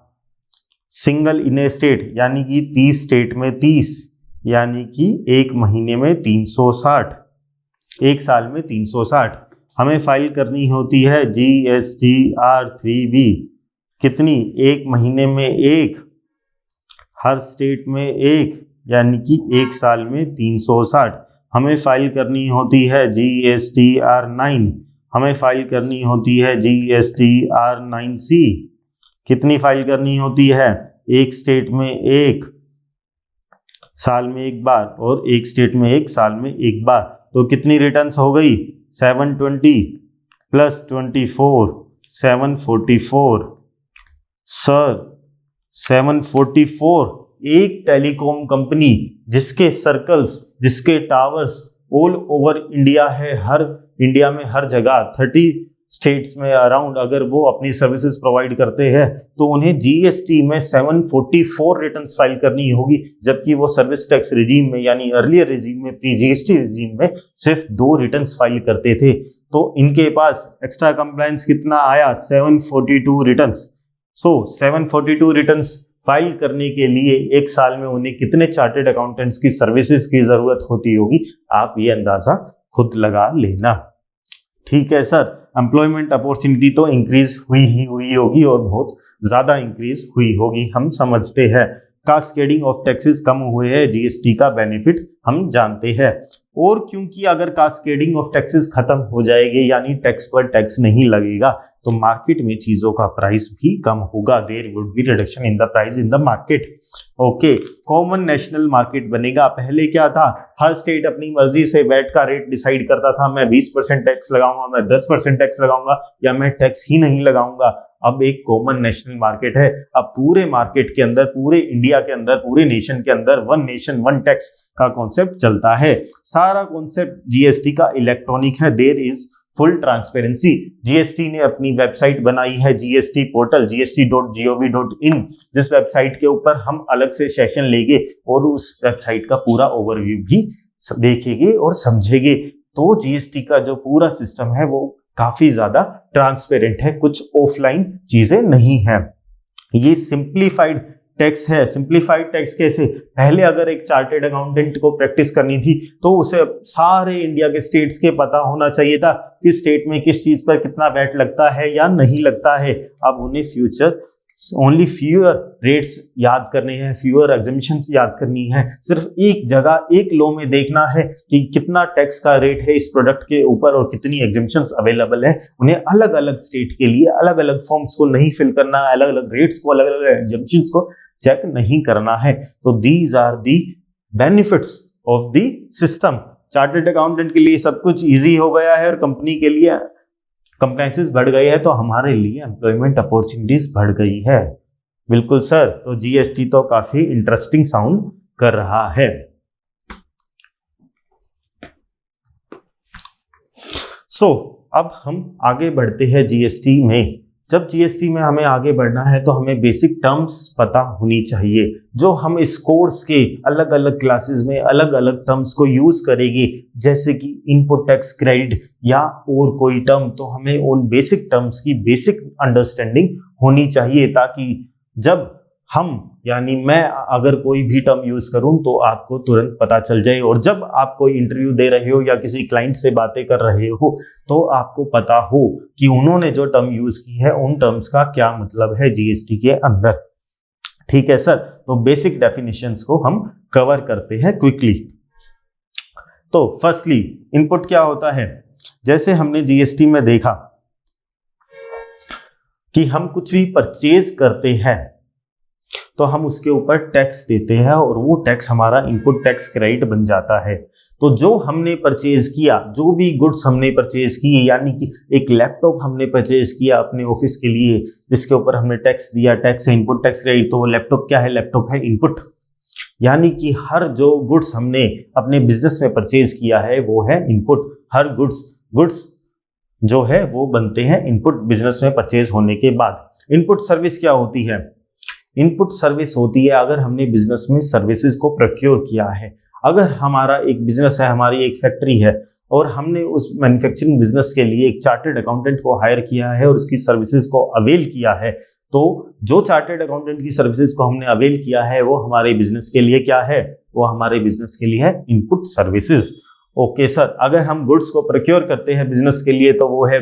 सिंगल इन ए स्टेट, यानी कि 30 स्टेट में 30, यानी कि एक महीने में 360, एक साल में 360। हमें फाइल करनी होती है GSTR3B। कितनी? एक महीने में 1, हर स्टेट में 1, यानी कि एक साल में 360। हमें फाइल करनी होती है GSTR9। हमें फाइल करनी होती है GSTR9C। कितनी फाइल करनी होती है? एक स्टेट में 1, साल में 1 बार, और एक स्टेट में 1, साल में 1 बार। तो कितनी रिटर्न्स हो गई? 720 प्लस 24, 744। सर 744। एक टेलीकॉम कंपनी जिसके सर्कल्स, जिसके टावर्स ऑल ओवर इंडिया है, हर इंडिया में हर जगह 30 स्टेट्स में अराउंड अगर वो अपनी सर्विसेज प्रोवाइड करते हैं, तो उन्हें जीएसटी में 744 रिटर्न्स फाइल करनी होगी, जबकि वो सर्विस टैक्स रिजीम में, यानी अर्लियर रिजीम में, प्री जीएसटी रिजीम में सिर्फ 2 रिटर्न्स फाइल करते थे। तो इनके पास एक्स्ट्रा कंप्लायंस कितना आया? 742 रिटर्न्स। 742 रिटर्न्स फाइल करने के लिए एक साल में उन्हें कितने चार्टर्ड अकाउंटेंट्स की सर्विसेज की जरूरत होती होगी, आप ये अंदाजा खुद लगा लेना। ठीक है सर, एम्प्लॉयमेंट अपॉर्चुनिटी तो इंक्रीज हुई होगी और बहुत ज्यादा इंक्रीज हुई होगी, हम समझते हैं। कास्केडिंग ऑफ टैक्सेस कम हुए हैं, जीएसटी का बेनिफिट हम जानते हैं। और क्योंकि अगर कास्केडिंग ऑफ टैक्सेस खत्म हो जाएंगे, यानी टैक्स पर टैक्स नहीं लगेगा, तो मार्केट में चीजों का प्राइस भी कम होगा। There would be reduction in the price in the market. Okay, common national market बनेगा। पहले क्या था? हर स्टेट अपनी मर्जी से वैट का रेट डिसाइड करता था, मैं 20% टैक्स लगाऊंगा, मैं 10% टैक्स लगाऊंगा, या मैं टैक्स ही नहीं लगाऊंगा। अब एक कॉमन नेशनल मार्केट है। अब पूरे मार्केट के अंदर, पूरे इंडिया के अंदर, पूरे नेशन के अंदर वन नेशन वन टैक्स का कॉन्सेप्ट चलता है। सारा कॉन्सेप्ट जीएसटी का इलेक्ट्रॉनिक है। There is full transparency. GST ने अपनी वेबसाइट बनाई है जीएसटी पोर्टल gst.gov.in, जिस वेबसाइट के ऊपर हम अलग से सेशन लेंगे और उस वेबसाइट का पूरा ओवरव्यू भी देखेंगे और समझेंगे। तो जीएसटी का जो पूरा सिस्टम है वो काफी ज्यादा ट्रांसपेरेंट है, कुछ ऑफलाइन चीजें नहीं है। ये सिंप्लीफाइड टैक्स है। सिंप्लीफाइड टैक्स कैसे? पहले अगर एक चार्टेड अकाउंटेंट को प्रैक्टिस करनी थी तो उसे सारे इंडिया के स्टेट्स के पता होना चाहिए था किस स्टेट में किस चीज पर कितना वैट लगता है या नहीं लगता है। अब उन्हें फ्यूचर ओनली फ्यूअर रेट्स याद करने हैं, फ्यूअर एग्जम्पशंस याद करनी है। सिर्फ एक जगह एक लॉ में देखना है कि कितना टैक्स का रेट है इस प्रोडक्ट के ऊपर और कितनी एग्जम्पशंस अवेलेबल है। उन्हें अलग अलग स्टेट के लिए अलग अलग फॉर्म्स को नहीं फिल करना, अलग अलग रेट्स को, अलग अलग एग्जम्पशंस को चेक नहीं करना है। तो these are the benefits of the system. Chartered accountant के लिए सब कुछ ईजी हो गया है और कंपनी के लिए कंप्लायंसेस बढ़ गई है, तो हमारे लिए एम्प्लॉयमेंट अपॉर्चुनिटीज बढ़ गई है। बिल्कुल सर, तो जीएसटी तो काफी इंटरेस्टिंग साउंड कर रहा है। अब हम आगे बढ़ते हैं जीएसटी में। जब जीएसटी में हमें आगे बढ़ना है तो हमें बेसिक टर्म्स पता होनी चाहिए, जो हम इस कोर्स के अलग अलग क्लासेस में अलग अलग टर्म्स को यूज करेंगे, जैसे कि इनपुट टैक्स क्रेडिट या और कोई टर्म। तो हमें उन बेसिक टर्म्स की बेसिक अंडरस्टैंडिंग होनी चाहिए, ताकि जब हम यानी मैं अगर कोई भी टर्म यूज करूं तो आपको तुरंत पता चल जाए, और जब आप कोई इंटरव्यू दे रहे हो या किसी क्लाइंट से बातें कर रहे हो तो आपको पता हो कि उन्होंने जो टर्म यूज की है उन टर्म्स का क्या मतलब है जीएसटी के अंदर। ठीक है सर, तो बेसिक डेफिनेशंस को हम कवर करते हैं क्विकली। तो फर्स्टली इनपुट क्या होता है? जैसे हमने जीएसटी में देखा कि हम कुछ भी परचेज करते हैं तो हम उसके ऊपर टैक्स देते हैं और वो टैक्स हमारा इनपुट टैक्स क्रेडिट बन जाता है। तो जो हमने परचेज किया, जो भी गुड्स हमने परचेज किए, यानी कि एक लैपटॉप हमने परचेज किया अपने ऑफिस के लिए जिसके ऊपर हमने टैक्स दिया, टैक्स है इनपुट टैक्स क्रेडिट, तो वो लैपटॉप क्या है? लैपटॉप है इनपुट। यानी कि हर जो गुड्स हमने अपने बिजनेस में परचेज किया है वो है इनपुट। हर गुड्स जो है वो बनते हैं इनपुट बिजनेस में परचेज होने के बाद। इनपुट सर्विस क्या होती है? इनपुट सर्विस होती है अगर हमने बिजनेस में सर्विसेज को प्रोक्योर किया है। अगर हमारा एक बिजनेस है, हमारी एक फैक्ट्री है और हमने उस मैन्युफैक्चरिंग बिजनेस के लिए एक चार्टर्ड अकाउंटेंट को हायर किया है और उसकी सर्विसेज को अवेल किया है, तो जो चार्टर्ड अकाउंटेंट की सर्विसेज को हमने अवेल किया है वो हमारे बिजनेस के लिए क्या है? वो हमारे बिजनेस के लिए है इनपुट सर्विसेज। ओके सर, अगर हम गुड्स को प्रोक्योर करते हैं बिजनेस के लिए तो वो है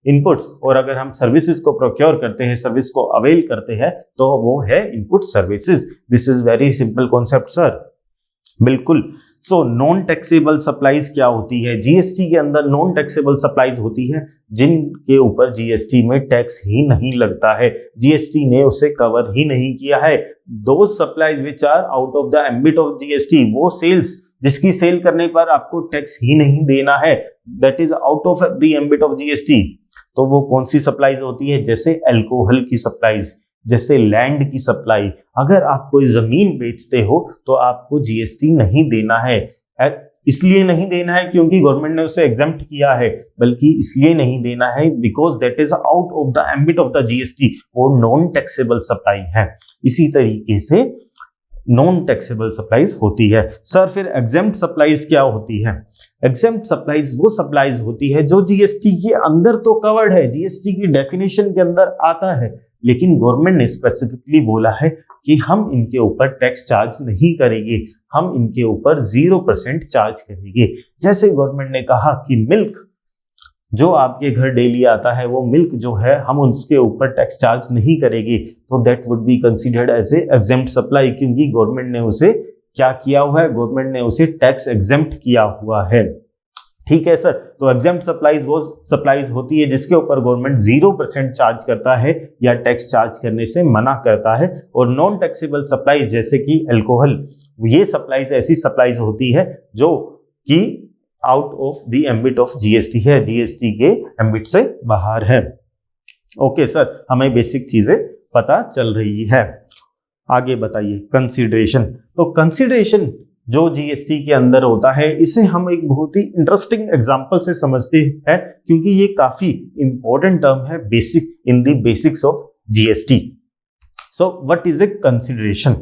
इनपुट्स, और अगर हम सर्विसेज को प्रोक्योर करते हैं, सर्विस को अवेल करते हैं, तो वो है input services. This is very simple concept sir. बिल्कुल। सो नॉन टैक्सेबल सप्लाईज क्या होती है? जीएसटी के अंदर नॉन टैक्सेबल सप्लाईज होती है जिनके ऊपर जीएसटी में टैक्स ही नहीं लगता है, जीएसटी ने उसे कवर ही नहीं किया है। दो supplies which are out of the ambit of GST, वो सेल्स जिसकी सेल करने पर आपको टैक्स ही नहीं देना है, that is out of the ambit of GST. तो वो कौन सी सप्लाईज होती है? जैसे अल्कोहल की सप्लाईज, जैसे लैंड की सप्लाई। अगर आप कोई जमीन बेचते हो तो आपको जीएसटी नहीं देना है। इसलिए नहीं देना है क्योंकि गवर्नमेंट ने उसे एग्जम्प्ट किया है, बल्कि इसलिए नहीं देना है because that is out of the ambit of the GST, वो नॉन टैक्सेबल सप्लाई है। इसी तरीके से नॉन टैक्सेबल सप्लाईज होती है। सर फिर एग्जेम्प्ट सप्लाईज क्या होती है? एग्जेम्प्ट सप्लाईज वो सप्लाईज होती है जो जीएसटी के अंदर तो कवर्ड है, जीएसटी की डेफिनेशन के अंदर आता है, लेकिन गवर्नमेंट ने स्पेसिफिकली बोला है कि हम इनके ऊपर टैक्स चार्ज नहीं करेंगे, हम इनके ऊपर 0% चार्ज करेंगे। जैसे गवर्नमेंट ने कहा कि मिल्क जो आपके घर डेली आता है, वो मिल्क जो है हम उसके ऊपर टैक्स चार्ज नहीं करेंगे, तो that would be considered as a exempt supply, क्योंकि गवर्नमेंट ने उसे क्या किया हुआ है? गवर्नमेंट ने उसे टैक्स एग्जेम्प्ट किया हुआ है। ठीक है सर, तो एग्जेम्प्ट सप्लाईज वो सप्लाईज होती है जिसके ऊपर गवर्नमेंट 0% चार्ज करता है या टैक्स चार्ज करने से मना करता है। और नॉन टैक्सेबल सप्लाईज जैसे कि अल्कोहल, ये सप्लाईज ऐसी सप्लाईज होती है जो कि out of the ambit of GST है, जीएसटी के एम्बिट से बाहर है। ओके सर, हमें बेसिक चीजें पता चल रही है। आगे बताइए कंसीडरेशन। तो कंसीडरेशन जो जीएसटी के अंदर होता है, इसे हम एक बहुत ही इंटरेस्टिंग एग्जांपल से समझते हैं क्योंकि ये काफी इंपॉर्टेंट टर्म है basic in the basics of GST. So what is A consideration?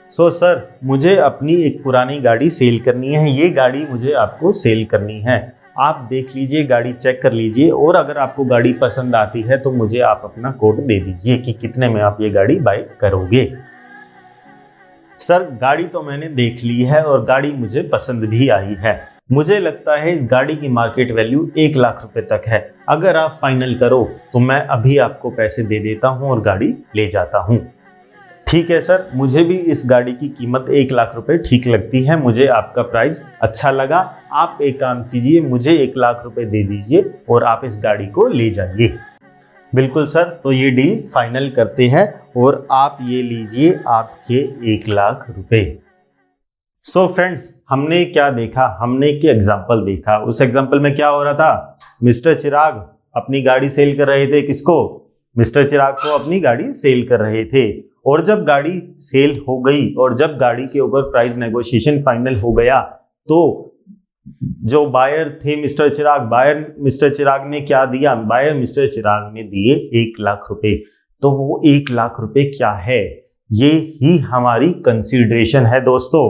So sir, मुझे अपनी एक पुरानी गाड़ी सेल करनी है, ये गाड़ी मुझे आपको सेल करनी है। आप देख लीजिए, गाड़ी चेक कर लीजिए और अगर आपको गाड़ी पसंद आती है तो मुझे आप अपना कोड दे दीजिए कि कितने में आप ये गाड़ी बाय करोगे। सर, गाड़ी तो मैंने देख ली है और गाड़ी मुझे पसंद भी आई है। मुझे लगता है इस गाड़ी की मार्केट वैल्यू 1 लाख रुपए तक है। अगर आप फाइनल करो तो मैं अभी आपको पैसे दे देता हूं और गाड़ी ले जाता हूं। ठीक है सर, मुझे भी इस गाड़ी की कीमत 1 लाख रुपए ठीक लगती है, मुझे आपका प्राइस अच्छा लगा। आप एक काम कीजिए, मुझे 1 लाख रुपए दे दीजिए और आप इस गाड़ी को ले जाइए। बिल्कुल सर, तो ये डील फाइनल करते हैं और आप ये लीजिए आपके 1 लाख रुपए। सो फ्रेंड्स, हमने क्या देखा? हमने एक एग्जाम्पल देखा। उस एग्जाम्पल में क्या हो रहा था? मिस्टर चिराग अपनी गाड़ी सेल कर रहे थे। किसको? मिस्टर चिराग को अपनी गाड़ी सेल कर रहे थे। और जब गाड़ी सेल हो गई और जब गाड़ी के ऊपर प्राइस नेगोशिएशन फाइनल हो गया तो जो बायर थे मिस्टर चिराग, बायर मिस्टर चिराग ने क्या दिया? बायर मिस्टर चिराग ने दिए 1 लाख रुपए। तो वो 1 लाख रुपए क्या है? ये ही हमारी कंसीडरेशन है दोस्तों।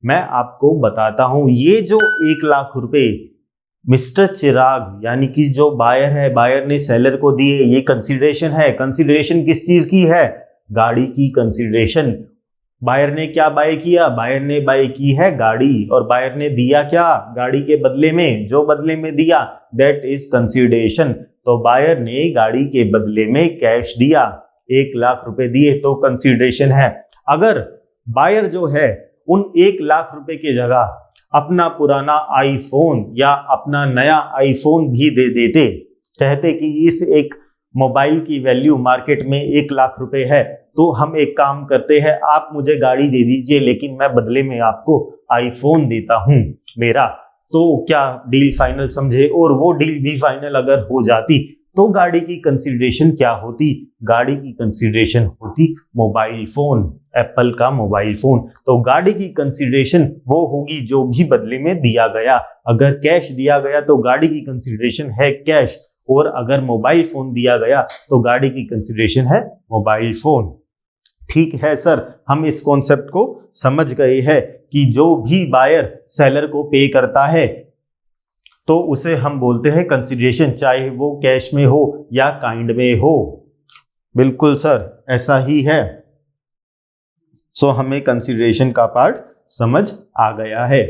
मैं आपको बताता हूं, ये जो 1 लाख रुपए मिस्टर चिराग यानी कि जो बायर है, बायर ने सेलर को दिए, ये कंसीडरेशन है। कंसीडरेशन किस चीज की है? गाड़ी की कंसीडरेशन। बायर ने क्या बाय किया? बायर ने बाय की है गाड़ी। और बायर ने दिया क्या गाड़ी के बदले में? जो बदले में दिया, दैट इज कंसीडरेशन। तो बायर ने गाड़ी के बदले में कैश दिया, 1 लाख रुपए दिए, तो कंसीडरेशन है। अगर बायर जो है उन 1 लाख रुपए की जगह अपना पुराना आईफोन या अपना नया आईफोन भी दे देते, कहते कि इस एक मोबाइल की वैल्यू मार्केट में 1 लाख रुपए है, तो हम एक काम करते हैं, आप मुझे गाड़ी दे दीजिए लेकिन मैं बदले में आपको आईफोन देता हूं मेरा। तो क्या डील फाइनल समझे? और वो डील भी फाइनल अगर हो जाती तो गाड़ी की कंसीडरेशन क्या होती? गाड़ी की कंसीडरेशन होती मोबाइल फोन, एप्पल का मोबाइल फोन। तो गाड़ी की कंसीडरेशन वो होगी जो भी बदले में दिया गया। अगर कैश दिया गया तो गाड़ी की कंसीडरेशन है कैश, और अगर मोबाइल फोन दिया गया तो गाड़ी की कंसीडरेशन है मोबाइल फोन। ठीक है सर, हम इस कॉन्सेप्ट को समझ गए हैं कि जो भी बायर सेलर को पे करता है तो उसे हम बोलते हैं कंसीडरेशन, चाहे वो कैश में हो या काइंड में हो। बिल्कुल सर, ऐसा ही है। सो हमें कंसीडरेशन का पार्ट समझ आ गया है।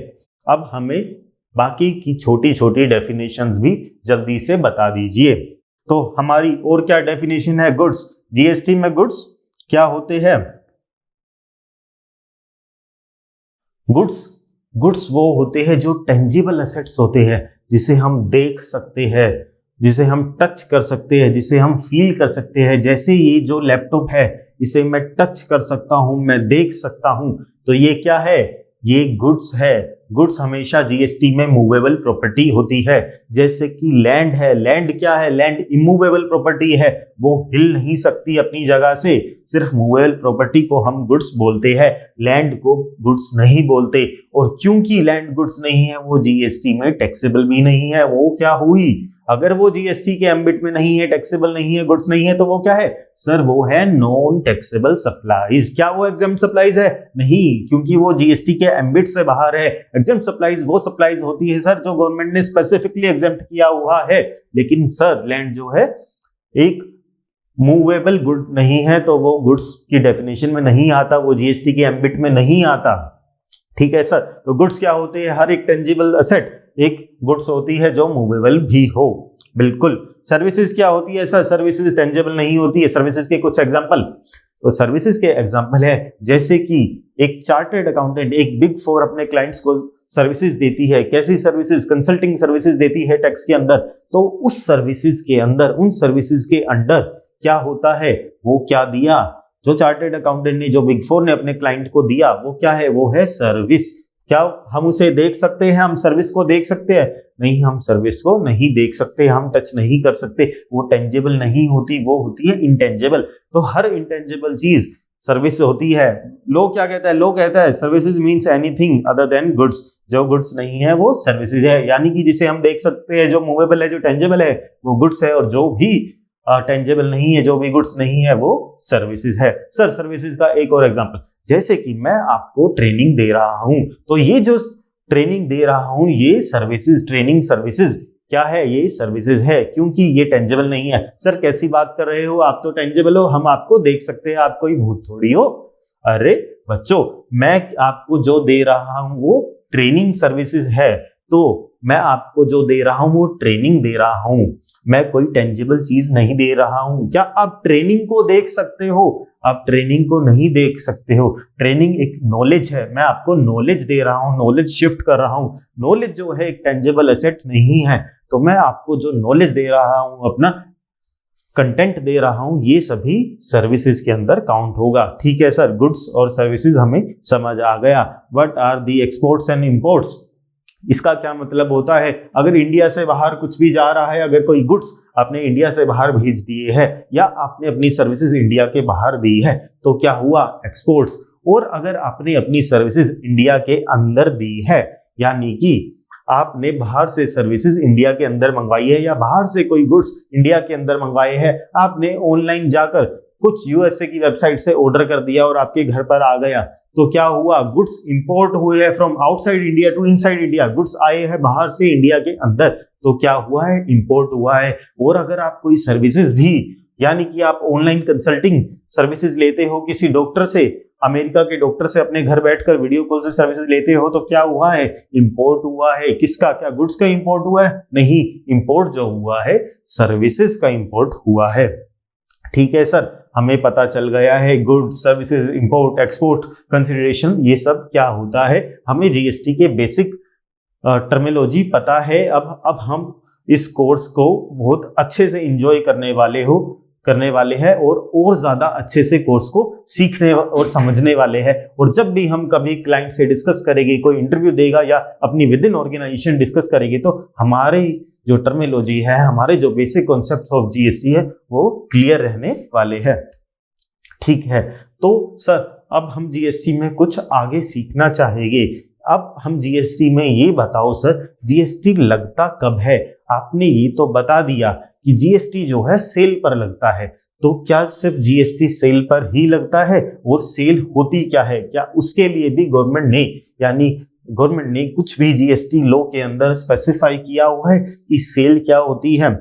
अब हमें बाकी की छोटी छोटी डेफिनेशंस भी जल्दी से बता दीजिए। तो हमारी और क्या डेफिनेशन है? गुड्स। जीएसटी में गुड्स क्या होते हैं? गुड्स वो होते हैं जो टेंजिबल एसेट्स होते हैं, जिसे हम देख सकते हैं, जिसे हम टच कर सकते हैं, जिसे हम फील कर सकते हैं। जैसे ये जो लैपटॉप है, इसे मैं टच कर सकता हूं, मैं देख सकता हूं, तो ये क्या है? ये गुड्स है। गुड्स हमेशा जीएसटी में मूवेबल प्रॉपर्टी होती है। जैसे कि लैंड है, लैंड क्या है? लैंड इमूवेबल प्रॉपर्टी है, वो हिल नहीं सकती अपनी जगह से। सिर्फ मूवेबल प्रॉपर्टी को हम गुड्स बोलते हैं, लैंड को गुड्स नहीं बोलते। और क्योंकि लैंड गुड्स नहीं है, वो जीएसटी में टैक्सेबल भी नहीं है। वो क्या हुई? अगर वो जीएसटी के एम्बिट में नहीं है, टैक्सेबल नहीं है, गुड्स नहीं है, तो वो क्या है सर? वो है नॉन टैक्सेबल सप्लाईज। क्या वो एग्जेम्प्ट सप्लाईज है? नहीं, क्योंकि वो जीएसटी के एम्बिट से बाहर है। एग्जेम्प्ट सप्लाईज वो सप्लाईज होती है सर जो गवर्नमेंट ने स्पेसिफिकली एग्जेम्प्ट किया हुआ है। लेकिन सर लैंड जो है एक मूवेबल गुड नहीं है, तो वो गुड्स की डेफिनेशन में नहीं आता, वो जीएसटी के एम्बिट में नहीं आता। ठीक है सर, तो गुड्स क्या होते हैं? हर एक टेंजिबल एसेट एक गुड्स होती है जो मूवेबल भी हो। बिल्कुल। सर्विसेज क्या होती है सर? सर्विसेज टेंजिबल नहीं होती है। सर्विसेज के कुछ एग्जांपल, तो सर्विसेज के एग्जांपल है जैसे कि एक चार्टर्ड अकाउंटेंट, एक बिग फोर अपने क्लाइंट्स को सर्विसेज देती है। कैसी सर्विसेज? कंसल्टिंग सर्विसेज देती है टैक्स के अंदर। तो उस सर्विसेज के अंदर, उन सर्विसेज के अंडर क्या होता है? वो क्या दिया? जो चार्टर्ड अकाउंटेंट ने, जो बिग फोर ने अपने क्लाइंट को दिया, वो क्या है? वो है सर्विस। क्या हम उसे देख सकते हैं? हम सर्विस को देख सकते हैं? नहीं, हम सर्विस को नहीं देख सकते, हम टच नहीं कर सकते। वो टेंजिबल नहीं होती, वो होती है इंटेंजिबल। तो हर इंटेंजिबल चीज सर्विस होती है। लो क्या कहता है? लो कहता है services means anything other than goods. जो गुड्स नहीं है वो सर्विसेज है, यानी कि जिसे हम देख सकते हैं, जो मूवेबल है, जो टेंजेबल है वो गुड्स है, और जो भी टेंजेबल नहीं है, जो भी गुड्स नहीं है वो सर्विसेज है। सर सर्विसेज का एक और एग्जांपल, जैसे कि मैं आपको ट्रेनिंग दे रहा हूं, तो ये जो ट्रेनिंग दे रहा हूं ये सर्विसेज, ट्रेनिंग सर्विसेज क्या है? ये सर्विसेज है, क्योंकि ये टेंजेबल नहीं है। सर कैसी बात कर रहे हो? आप तो टेंजेबल हो, हम आपको देख सकते हैं, आप कोई भूत थोड़ी हो। अरे बच्चों, मैं आपको जो दे रहा हूं वो ट्रेनिंग सर्विसेज है, तो मैं आपको जो दे रहा हूं वो ट्रेनिंग दे रहा हूं, मैं कोई टेंजिबल चीज नहीं दे रहा हूं। क्या आप ट्रेनिंग को देख सकते हो? आप ट्रेनिंग को नहीं देख सकते हो। ट्रेनिंग एक नॉलेज है, मैं आपको नॉलेज दे रहा हूं, नॉलेज शिफ्ट कर रहा हूं। नॉलेज जो है एक टेंजिबल एसेट नहीं है, तो मैं आपको जो नॉलेज दे रहा हूं, अपना कंटेंट दे रहा हूं, ये सभी सर्विसेज के अंदर काउंट होगा। ठीक है सर, गुड्स और सर्विसेज हमें समझ आ गया। What are the exports and imports? इसका क्या मतलब होता है? अगर इंडिया से बाहर कुछ भी जा रहा है, अगर कोई गुड्स आपने इंडिया से बाहर भेज दिए है या आपने अपनी सर्विसेज इंडिया के बाहर दी है, तो क्या हुआ? एक्सपोर्ट्स। और अगर आपने अपनी सर्विसेज इंडिया के अंदर दी है, यानी कि आपने बाहर से सर्विसेज इंडिया के अंदर मंगवाई है या बाहर से कोई गुड्स इंडिया के अंदर मंगवाए हैं, आपने ऑनलाइन जाकर कुछ यूएसए की वेबसाइट से ऑर्डर कर दिया और आपके घर पर आ गया, तो क्या हुआ? गुड्स इंपोर्ट हुए हैं from outside India to inside India, goods आए हैं बाहर से इंडिया के अंदर, तो क्या हुआ है? इंपोर्ट हुआ है। और अगर आप कोई सर्विसेज भी, यानी कि आप ऑनलाइन कंसल्टिंग सर्विसेज लेते हो किसी डॉक्टर से, अमेरिका के डॉक्टर से अपने घर बैठकर वीडियो कॉल से सर्विसेज लेते हो, तो क्या हुआ है? इंपोर्ट हुआ है। किसका? क्या गुड्स का इंपोर्ट हुआ है? नहीं, इंपोर्ट जो हुआ है सर्विसेज का इंपोर्ट हुआ है। ठीक है सर, हमें पता चल गया है goods, services, import, export, consideration, ये सब क्या होता है। हमें जीएसटी के बेसिक टर्मिनोलॉजी पता है। अब हम इस कोर्स को बहुत अच्छे से एंजॉय करने वाले हैं और ज्यादा अच्छे से कोर्स को सीखने और समझने वाले हैं। और जब भी हम कभी क्लाइंट से डिस्कस करेंगे, कोई इंटरव्यू देगा या अपनी विद इन ऑर्गेनाइजेशन डिस्कस करेंगे, तो हमारे जो टर्मिनोलॉजी है, हमारे जो बेसिक कॉन्सेप्ट्स ऑफ जीएसटी है वो क्लियर रहने वाले हैं। ठीक है, तो सर अब हम जीएसटी में कुछ आगे सीखना चाहेंगे। अब हम जीएसटी में ये बताओ सर, जीएसटी लगता कब है? आपने ये तो बता दिया कि जीएसटी जो है सेल पर लगता है, तो क्या सिर्फ जीएसटी सेल पर ही लगता है? और सेल होती क्या है? क्या उसके लिए भी गवर्नमेंट ने कुछ भी जीएसटी लॉ के अंदर स्पेसिफाई किया हुआ है कि सेल क्या होती है?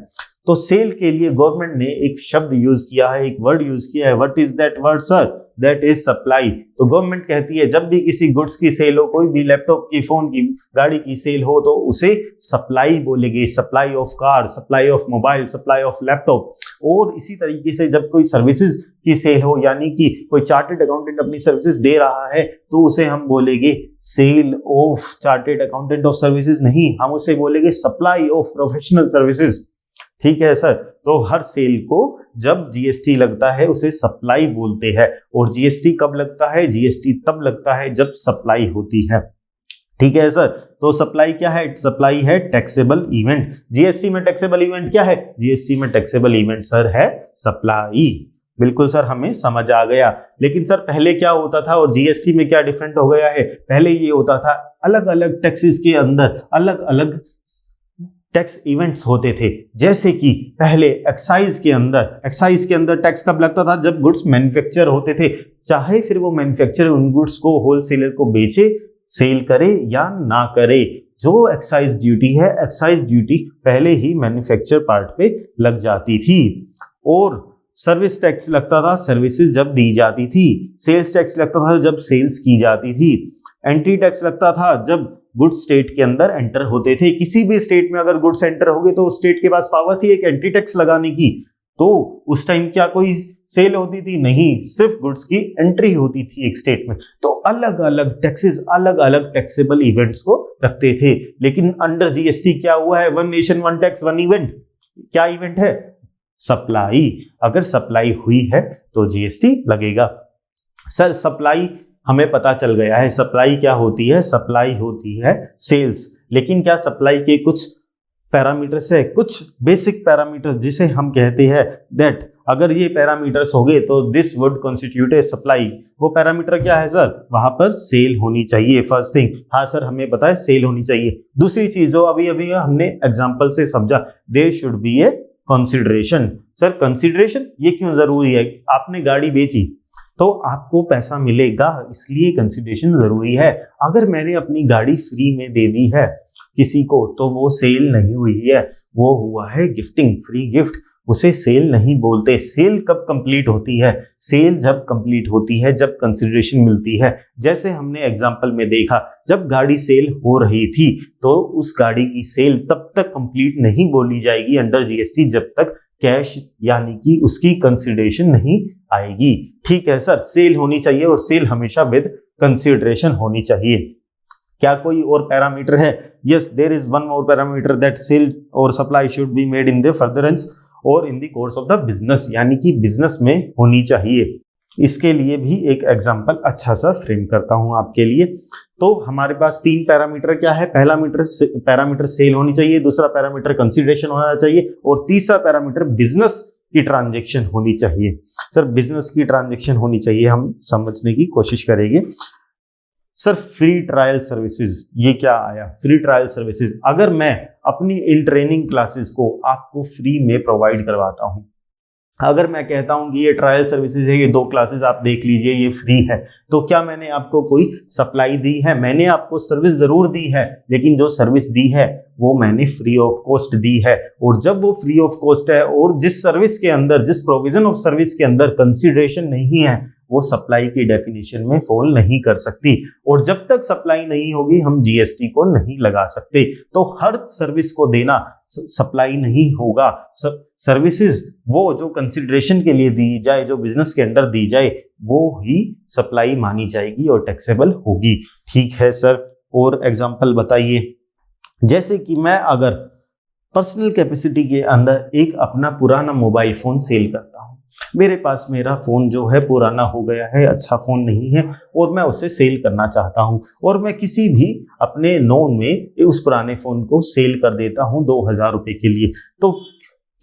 तो सेल के लिए गवर्नमेंट ने एक शब्द यूज किया है, एक वर्ड यूज किया है। What is that word sir? That is supply. तो गवर्नमेंट कहती है जब भी किसी गुड्स की सेल हो, कोई भी लैपटॉप की, फोन की, गाड़ी की सेल हो, तो उसे सप्लाई बोलेंगे। Supply of car, supply of mobile, supply of laptop. और इसी तरीके से जब कोई सर्विसेज की सेल हो, यानी कि कोई चार्टर्ड अकाउंटेंट अपनी सर्विसेज दे रहा है, तो उसे हम बोलेंगे sale of chartered accountant of services नहीं, हम उसे बोलेंगे सप्लाई ऑफ प्रोफेशनल सर्विसेज। ठीक है सर, तो हर सेल को जब जीएसटी लगता है उसे सप्लाई बोलते हैं। और जीएसटी कब लगता है? जीएसटी तब लगता है जब सप्लाई होती है। ठीक है सर, तो सप्लाई क्या है? सप्लाई है टैक्सेबल इवेंट। जीएसटी में टैक्सेबल इवेंट क्या है? जीएसटी में टैक्सेबल इवेंट सर है सप्लाई। बिल्कुल सर, हमें समझ आ गया। लेकिन सर पहले क्या होता था और जीएसटी में क्या डिफरेंट हो गया है? पहले ये होता था अलग अलग टैक्सेस के अंदर अलग अलग टैक्स इवेंट्स होते थे। जैसे कि पहले एक्साइज के अंदर टैक्स कब लगता था? जब गुड्स मैन्युफैक्चर होते थे, चाहे फिर वो मैन्युफैक्चर उन गुड्स को होलसेलर को बेचे, सेल करे या ना करे। जो एक्साइज ड्यूटी है, एक्साइज ड्यूटी पहले ही मैन्युफैक्चर पार्ट पे लग जाती थी। और सर्विस टैक्स लगता था सर्विसेज जब दी जाती थी। सेल्स टैक्स लगता था जब सेल्स की जाती थी। एंट्री टैक्स लगता था जब गुड्स स्टेट के अंदर एंटर होते थे। किसी भी स्टेट में अगर गुड्स एंटर हो गए तो उस स्टेट के पास पावर थी एक एंट्री टैक्स लगाने की। तो उस टाइम क्या कोई सेल होती थी? नहीं, सिर्फ गुड्स की एंट्री होती थी एक स्टेट में। तो अलग अलग टैक्सेस, अलग अलग टैक्सेबल इवेंट्स को रखते थे। लेकिन अंडर जीएसटी क्या हुआ है? One nation one tax one event. क्या इवेंट है? सप्लाई। अगर सप्लाई हुई है तो जीएसटी लगेगा। सर सप्लाई हमें पता चल गया है। सप्लाई क्या होती है? सप्लाई होती है सेल्स। लेकिन क्या सप्लाई के कुछ पैरामीटर्स है, कुछ बेसिक पैरामीटर्स जिसे हम कहते हैं दैट अगर ये पैरामीटर्स हो गए तो this would constitute A supply. वो पैरामीटर क्या है सर, वहां पर सेल होनी चाहिए। फर्स्ट थिंग, हाँ सर हमें पता है सेल होनी चाहिए। दूसरी चीज जो अभी अभी हमने एग्जांपल से समझा, there should be a consideration. Sir consideration ये क्यों जरूरी है? आपने गाड़ी बेची तो आपको पैसा मिलेगा, इसलिए कंसीडरेशन जरूरी है। अगर मैंने अपनी गाड़ी फ्री में दे दी है किसी को तो वो सेल नहीं हुई है, वो हुआ है गिफ्टिंग, फ्री गिफ्ट। उसे सेल नहीं बोलते। सेल कब कंप्लीट होती है? सेल जब कंप्लीट होती है जब कंसीडरेशन मिलती है। जैसे हमने एग्जांपल में देखा, जब गाड़ी सेल हो रही थी तो उस गाड़ी की सेल तब तक कंप्लीट नहीं बोली जाएगी अंडर जीएसटी जब तक कैश यानी कि उसकी कंसीडरेशन नहीं आएगी। ठीक है सर, सेल होनी चाहिए और सेल हमेशा विद कंसीडरेशन होनी चाहिए। क्या कोई और पैरामीटर है? Yes, there is one more parameter that sale or supply should be made in the furtherance or in the course of the business, यानी कि बिजनेस में होनी चाहिए। इसके लिए भी एक एग्जांपल अच्छा सा फ्रेम करता हूं आपके लिए। तो हमारे पास तीन पैरामीटर क्या है? पहला पैरामीटर सेल होनी चाहिए, दूसरा पैरामीटर कंसीडरेशन होना चाहिए और तीसरा पैरामीटर बिजनेस की ट्रांजैक्शन होनी चाहिए। सर बिजनेस की ट्रांजैक्शन होनी चाहिए, हम समझने की कोशिश करेंगे। सर फ्री ट्रायल सर्विसेज, ये क्या आया? फ्री ट्रायल सर्विसेज, अगर मैं अपनी इन ट्रेनिंग क्लासेस को आपको फ्री में प्रोवाइड करवाता हूं, अगर मैं कहता हूं कि ये ट्रायल सर्विसेज है, ये 2 क्लासेस आप देख लीजिए, ये फ्री है, तो क्या मैंने आपको कोई सप्लाई दी है? मैंने आपको सर्विस जरूर दी है, लेकिन जो सर्विस दी है वो मैंने फ्री ऑफ कॉस्ट दी है। और जब वो फ्री ऑफ कॉस्ट है और जिस सर्विस के अंदर, जिस प्रोविजन ऑफ सर्विस के अंदर कंसीडरेशन नहीं है, वो सप्लाई की डेफिनेशन में फॉल नहीं कर सकती। और जब तक सप्लाई नहीं होगी हम जीएसटी को नहीं लगा सकते। तो हर सर्विस को देना सप्लाई नहीं होगा। सर्विसेज वो जो कंसीडरेशन के लिए दी जाए, जो बिजनेस के अंडर दी जाए, वो ही सप्लाई मानी जाएगी और टैक्सेबल होगी। ठीक है सर, और एग्जांपल बताइए। जैसे कि मैं अगर पर्सनल कैपेसिटी के अंदर एक अपना पुराना मोबाइल फोन सेल करता हूं, मेरे पास मेरा फोन जो है पुराना हो गया है, अच्छा फोन नहीं है और मैं उसे सेल करना चाहता हूं और मैं किसी भी अपने नोन में उस पुराने फोन को सेल कर देता हूं 2000 रुपए के लिए, तो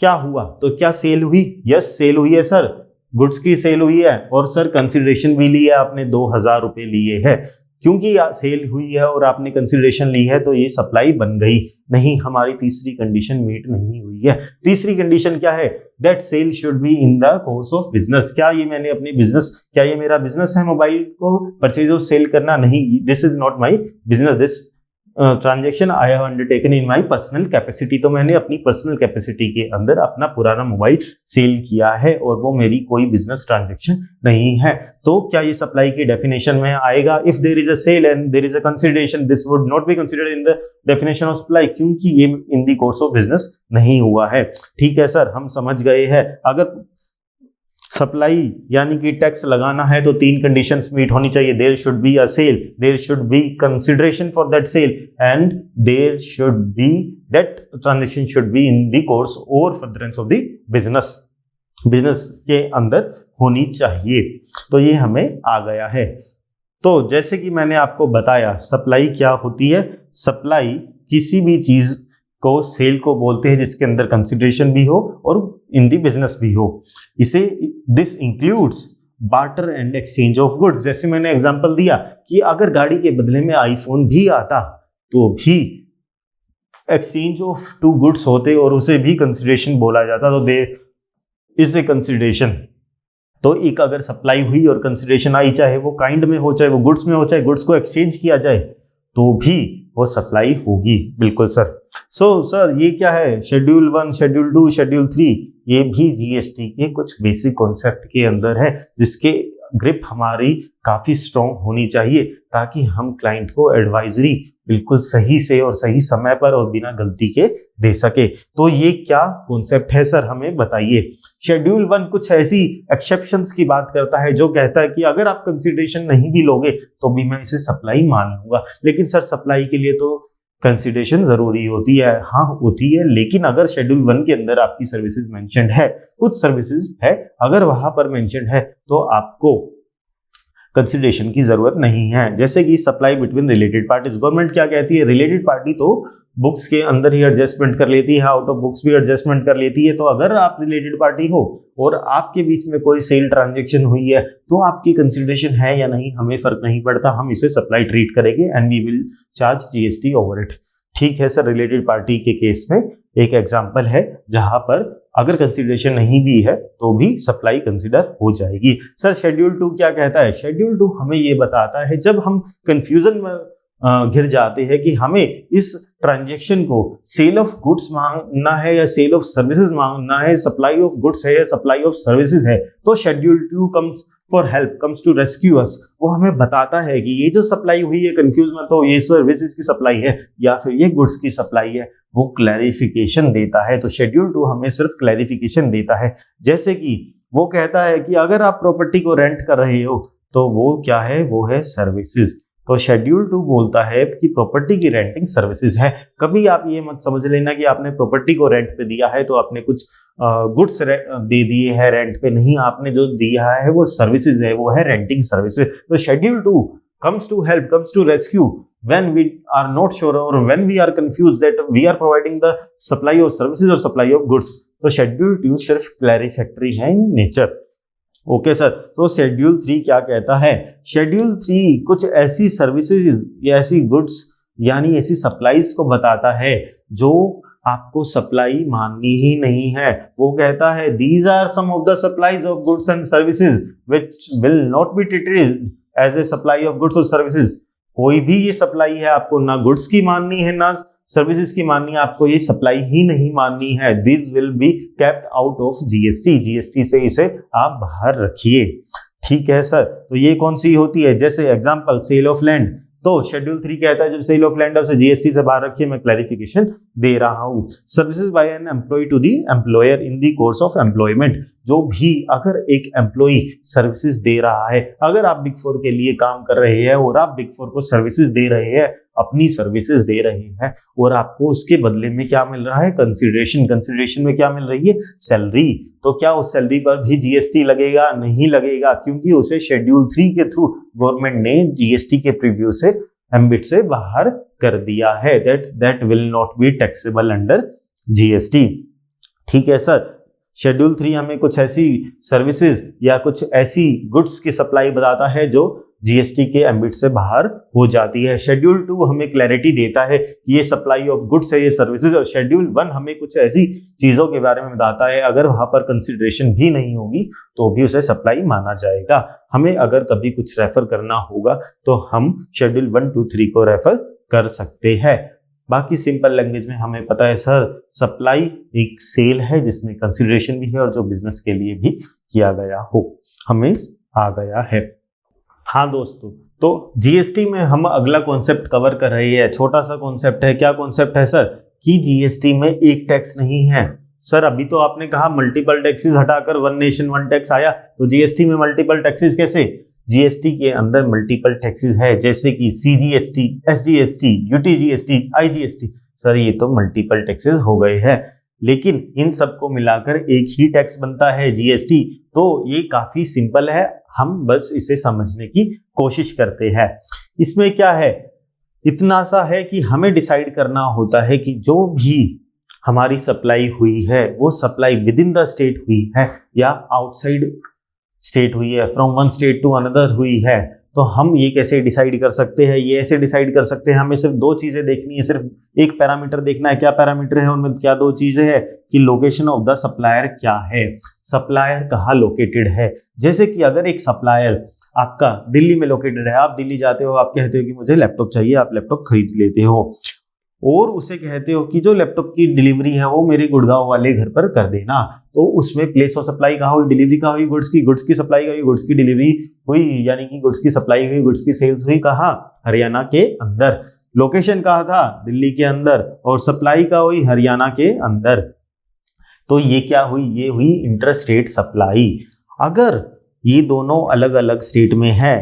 क्या हुआ? तो क्या सेल हुई? यस सेल हुई है सर, गुड्स की सेल हुई है और सर कंसिडरेशन भी ली है आपने, 2000 रुपए लिए है। क्योंकि सेल हुई है और आपने कंसिडरेशन ली है तो ये सप्लाई बन गई नहीं। हमारी तीसरी कंडीशन मीट नहीं हुई है। तीसरी कंडीशन क्या है? That sale should be in the course of business. क्या ये मैंने अपने बिजनेस, क्या ये मेरा बिजनेस है मोबाइल को परचेज और सेल करना? नहीं, this is not my business, this transaction I have undertaken in my personal capacity. तो मैंने अपनी पर्सनल कैपेसिटी के अंदर अपना पुराना मोबाइल सेल किया है और वो मेरी कोई बिजनेस ट्रांजेक्शन नहीं है। तो क्या ये सप्लाई की डेफिनेशन में आएगा? If there is a sale and there is a consideration, this would not be considered in the definition of supply, क्योंकि ये in the course of business नहीं हुआ है। ठीक है सर, हम समझ गए हैं। अगर सप्लाई यानी कि टैक्स लगाना है तो 3 कंडीशंस मीट होनी चाहिए। There should be a sale, there should be consideration for that sale and there should be that transaction should be in the course or furtherance of the business, business के अंदर होनी चाहिए। तो ये हमें आ गया है। तो जैसे कि मैंने आपको बताया सप्लाई क्या होती है। सप्लाई किसी भी चीज को सेल को बोलते हैं जिसके अंदर कंसिडरेशन भी हो और इन दी बिजनेस भी हो। इसे this includes barter and exchange of goods. जैसे मैंने एग्जांपल दिया कि अगर गाड़ी के बदले में आईफोन भी आता तो भी एक्सचेंज ऑफ 2 गुड्स होते और उसे भी कंसिडरेशन बोला जाता, तो दे इज ए कंसिडरेशन। तो एक अगर सप्लाई हुई और कंसिडरेशन आई, चाहे वो काइंड में हो, चाहे वो गुड्स में हो, चाहे गुड्स को एक्सचेंज किया जाए, तो भी वो सप्लाई होगी। बिल्कुल सर। सो सर ये क्या है? शेड्यूल 1, शेड्यूल 2, शेड्यूल 3, ये भी जीएसटी के कुछ बेसिक कॉन्सेप्ट के अंदर है जिसके ग्रिप हमारी काफी स्ट्रॉन्ग होनी चाहिए ताकि हम क्लाइंट को एडवाइजरी बिल्कुल सही से और सही समय पर और बिना गलती के दे सके। तो ये क्या कॉन्सेप्ट है सर, हमें बताइए। शेड्यूल 1 कुछ ऐसी एक्सेप्शंस की बात करता है जो कहता है कि अगर आप कंसिडरेशन नहीं भी लोगे तो भी मैं इसे सप्लाई मान लूंगा। लेकिन सर सप्लाई के लिए तो कंसिडरेशन जरूरी होती है। हाँ होती है, लेकिन अगर शेड्यूल 1 के अंदर आपकी सर्विसेज मेंशन्ड है, कुछ सर्विसेज है, अगर वहां पर मेंशन्ड है तो आपको कंसिडरेशन की जरूरत नहीं है। जैसे कि supply between related parties, government क्या कहती है, रिलेटेड पार्टी तो बुक्स के अंदर ही एडजस्टमेंट कर लेती है, आउट ऑफ बुक्स भी एडजस्टमेंट कर लेती है। तो अगर आप रिलेटेड पार्टी हो और आपके बीच में कोई सेल ट्रांजेक्शन हुई है तो आपकी कंसिडरेशन है या नहीं हमें फर्क नहीं पड़ता, हम इसे सप्लाई ट्रीट करेंगे and we will charge GST over it. ठीक है सर, रिलेटेड पार्टी के केस में एक एग्जांपल है जहां पर अगर कंसिडरेशन नहीं भी है तो भी सप्लाई कंसिडर हो जाएगी। सर शेड्यूल 2 क्या कहता है? शेड्यूल 2 हमें ये बताता है जब हम कंफ्यूजन में घिर जाते हैं कि हमें इस ट्रांजैक्शन को सेल ऑफ गुड्स मांगना है या सेल ऑफ सर्विसेज मांगना है, सप्लाई ऑफ गुड्स है या सप्लाई ऑफ सर्विसेज है, तो schedule 2 comes for help, comes to rescue us. वो हमें बताता है कि ये जो सप्लाई हुई है, कंफ्यूज मत हो, ये सर्विसेज की सप्लाई है या फिर ये गुड्स की सप्लाई है, वो क्लैरिफिकेशन देता है। तो शेड्यूल 2 हमें सिर्फ क्लैरिफिकेशन देता है। जैसे कि वो कहता है कि अगर आप प्रॉपर्टी को रेंट कर रहे हो तो वो क्या है, वो है सर्विसेज। तो शेड्यूल 2 बोलता है कि प्रॉपर्टी की रेंटिंग सर्विसेज है। कभी आप ये मत समझ लेना कि आपने प्रॉपर्टी को रेंट पे दिया है तो आपने कुछ गुड्स दे दिए हैं रेंट पे, नहीं, आपने जो दिया है वो सर्विसेज है, वो है रेंटिंग सर्विसेज। तो schedule 2 comes to help, comes to rescue when we are not sure or when we are confused that we are providing the supply of services or supply of goods। तो schedule 2 सिर्फ क्लैरिफैक्टरी है in nature. Okay sir, तो schedule 3 क्या कहता है? Schedule 3 कुछ ऐसी services या ऐसी गुड्स यानी ऐसी सप्लाईज को बताता है जो आपको सप्लाई माननी ही नहीं है। वो कहता है these are some of the supplies of goods and services which will not be treated as a supply of goods और सर्विसेज। कोई भी ये सप्लाई है आपको ना गुड्स की माननी है ना सर्विसेज की माननी है, आपको ये सप्लाई ही नहीं माननी है। This will be kept out of GST. GST से इसे आप बाहर रखिए। ठीक है सर, तो ये कौन सी होती है? जैसे एग्जांपल सेल ऑफ लैंड, तो शेड्यूल 3 कहता है जो सेल ऑफ लैंड से जीएसटी से बाहर रखिए, मैं क्लैरिफिकेशन दे रहा हूं। Services by an employee to the employer in the course of employment, जो भी अगर एक एम्प्लॉय सर्विसेज दे रहा है, अगर आप बिग 4 के लिए काम कर रहे हैं और आप बिग 4 को सर्विसेज दे रहे हैं, अपनी सर्विसेज दे रहे हैं और आपको उसके बदले में क्या मिल रहा है? कंसिडरेशन। कंसिडरेशन में क्या मिल रही है? सैलरी। तो क्या उस सैलरी पर भी जीएसटी लगेगा? नहीं लगेगा, क्योंकि उसे शेड्यूल 3 के थ्रू गवर्नमेंट ने जीएसटी के प्रीव्यू से एम्बिट से बाहर कर दिया है। That will not be taxable under GST. ठीक है सर, शेड्यूल 3 हमें कुछ ऐसी सर्विसेज या कुछ ऐसी गुड्स की सप्लाई बताता है जो जीएसटी के एम्बिट से बाहर हो जाती है। शेड्यूल 2 हमें क्लैरिटी देता है कि ये सप्लाई ऑफ गुड्स है, ये सर्विसेज। और शेड्यूल 1 हमें कुछ ऐसी चीजों के बारे में बताता है अगर वहां पर कंसिडरेशन भी नहीं होगी तो भी उसे सप्लाई माना जाएगा। हमें अगर कभी कुछ रेफर करना होगा तो हम शेड्यूल 1, 2, 3 को रेफर कर सकते हैं। बाकी सिंपल लैंग्वेज में हमें पता है सर, सप्लाई एक सेल है जिसमें कंसिडरेशन भी है और जो बिजनेस के लिए भी किया गया हो, हमें आ गया है। हाँ दोस्तों, तो जीएसटी में हम अगला कॉन्सेप्ट कवर कर रहे हैं। छोटा सा कॉन्सेप्ट है। क्या कॉन्सेप्ट है सर? कि जीएसटी में एक टैक्स नहीं है। सर अभी तो आपने कहा मल्टीपल टैक्सेस हटाकर वन नेशन वन टैक्स आया, तो जीएसटी में मल्टीपल टैक्सेस कैसे? जीएसटी के अंदर मल्टीपल टैक्सेस है, जैसे कि CGST, SGST, UTGST, IGST. Sir ये तो मल्टीपल टैक्सेस हो गए हैं, लेकिन इन सबको मिलाकर एक ही टैक्स बनता है जीएसटी। तो ये काफी सिंपल है, हम बस इसे समझने की कोशिश करते हैं। इसमें क्या है? इतना सा है कि हमें डिसाइड करना होता है कि जो भी हमारी सप्लाई हुई है वो supply within the state हुई है या आउटसाइड स्टेट हुई है, from one state to another हुई है। तो हम ये कैसे डिसाइड कर सकते हैं? ये ऐसे डिसाइड कर सकते हैं, हमें सिर्फ 2 चीजें देखनी है, सिर्फ एक पैरामीटर देखना है। क्या पैरामीटर है उनमें? क्या 2 चीजें हैं कि लोकेशन ऑफ द सप्लायर क्या है, सप्लायर कहाँ लोकेटेड है। जैसे कि अगर एक सप्लायर आपका दिल्ली में लोकेटेड है, आप दिल्ली जाते हो, आप कहते हो कि मुझे लैपटॉप चाहिए, आप लैपटॉप खरीद लेते हो और उसे कहते हो कि जो लैपटॉप की डिलीवरी है वो मेरे गुड़गांव वाले घर पर कर देना, तो उसमें प्लेस ऑफ सप्लाई कहाँ हुई? डिलीवरी कहाँ हुई? गुड्स की सप्लाई हुई, गुड्स की डिलीवरी हुई, यानी कि गुड्स की सप्लाई हुई, गुड्स की सेल्स हुई कहाँ? हरियाणा के अंदर। लोकेशन कहाँ था? दिल्ली के अंदर। और सप्लाई कहाँ हुई? हरियाणा के अंदर। तो ये क्या हुई? ये हुई इंटर स्टेट सप्लाई। अगर ये दोनों अलग अलग स्टेट में है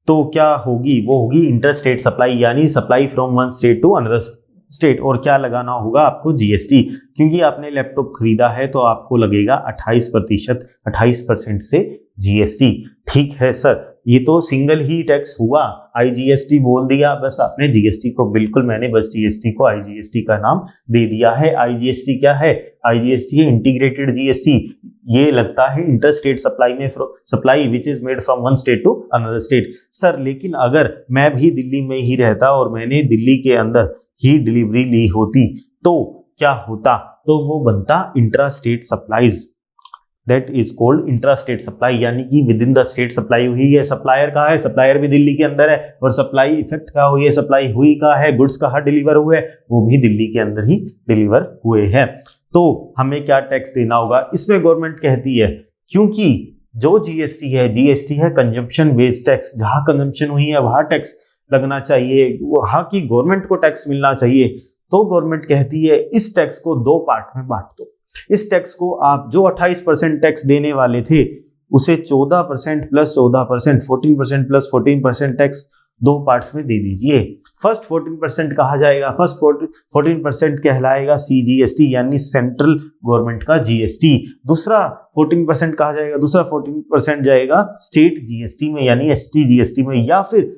तो क्या होगी? वो होगी इंटर स्टेट सप्लाई, यानी supply from one state to another state. और क्या लगाना होगा आपको? जीएसटी, क्योंकि आपने लैपटॉप खरीदा है तो आपको लगेगा 28% से जीएसटी। ठीक है सर, ये तो सिंगल ही टैक्स हुआ, आईजीएसटी बोल दिया बस आपने जीएसटी को, बिल्कुल मैंने बस जीएसटी को आईजीएसटी का नाम दे दिया है। आईजीएसटी क्या है? आईजीएसटी है इंटीग्रेटेड जीएसटी। ये लगता है इंटर स्टेट सप्लाई में, supply which is made from one state to another state. Sir लेकिन अगर मैं भी दिल्ली में ही रहता और मैंने दिल्ली के अंदर ही डिलीवरी ली होती तो क्या होता? तो वो बनता intra state supplies, that is called intra state supply, यानी कि with in the state supply हुई है। सप्लायर कहाँ है? सप्लायर भी दिल्ली के अंदर है। और सप्लाई इफेक्ट कहाँ हुई है? सप्लाई हुई कहाँ है? गुड्स कहाँ डिलीवर हुए? वो भी दिल्ली के अंदर ही डिलीवर हुए हैं। तो हमें क्या टैक्स देना होगा? इसमें गवर्नमेंट कहती है, क्योंकि जो जीएसटी है कंजम्पशन बेस्ड टैक्स, जहां कंजम्पशन हुई है वहां टैक्स लगना चाहिए, वहां की गवर्नमेंट को टैक्स मिलना चाहिए। तो गवर्नमेंट कहती है इस टैक्स को दो पार्ट में बांट दो। इस टैक्स को आप जो 28% टैक्स देने वाले थे उसे 14% प्लस 14%, 14% प्लस 14% टैक्स दो पार्ट्स में दे दीजिए। फर्स्ट 14% कहा जाएगा, फर्स्ट 14% कहलाएगा सीजीएसटी यानी सेंट्रल गवर्नमेंट का जीएसटी। दूसरा 14% कहा जाएगा, दूसरा 14% जाएगा स्टेट जीएसटी में यानी एसटी जीएसटी में, या फिर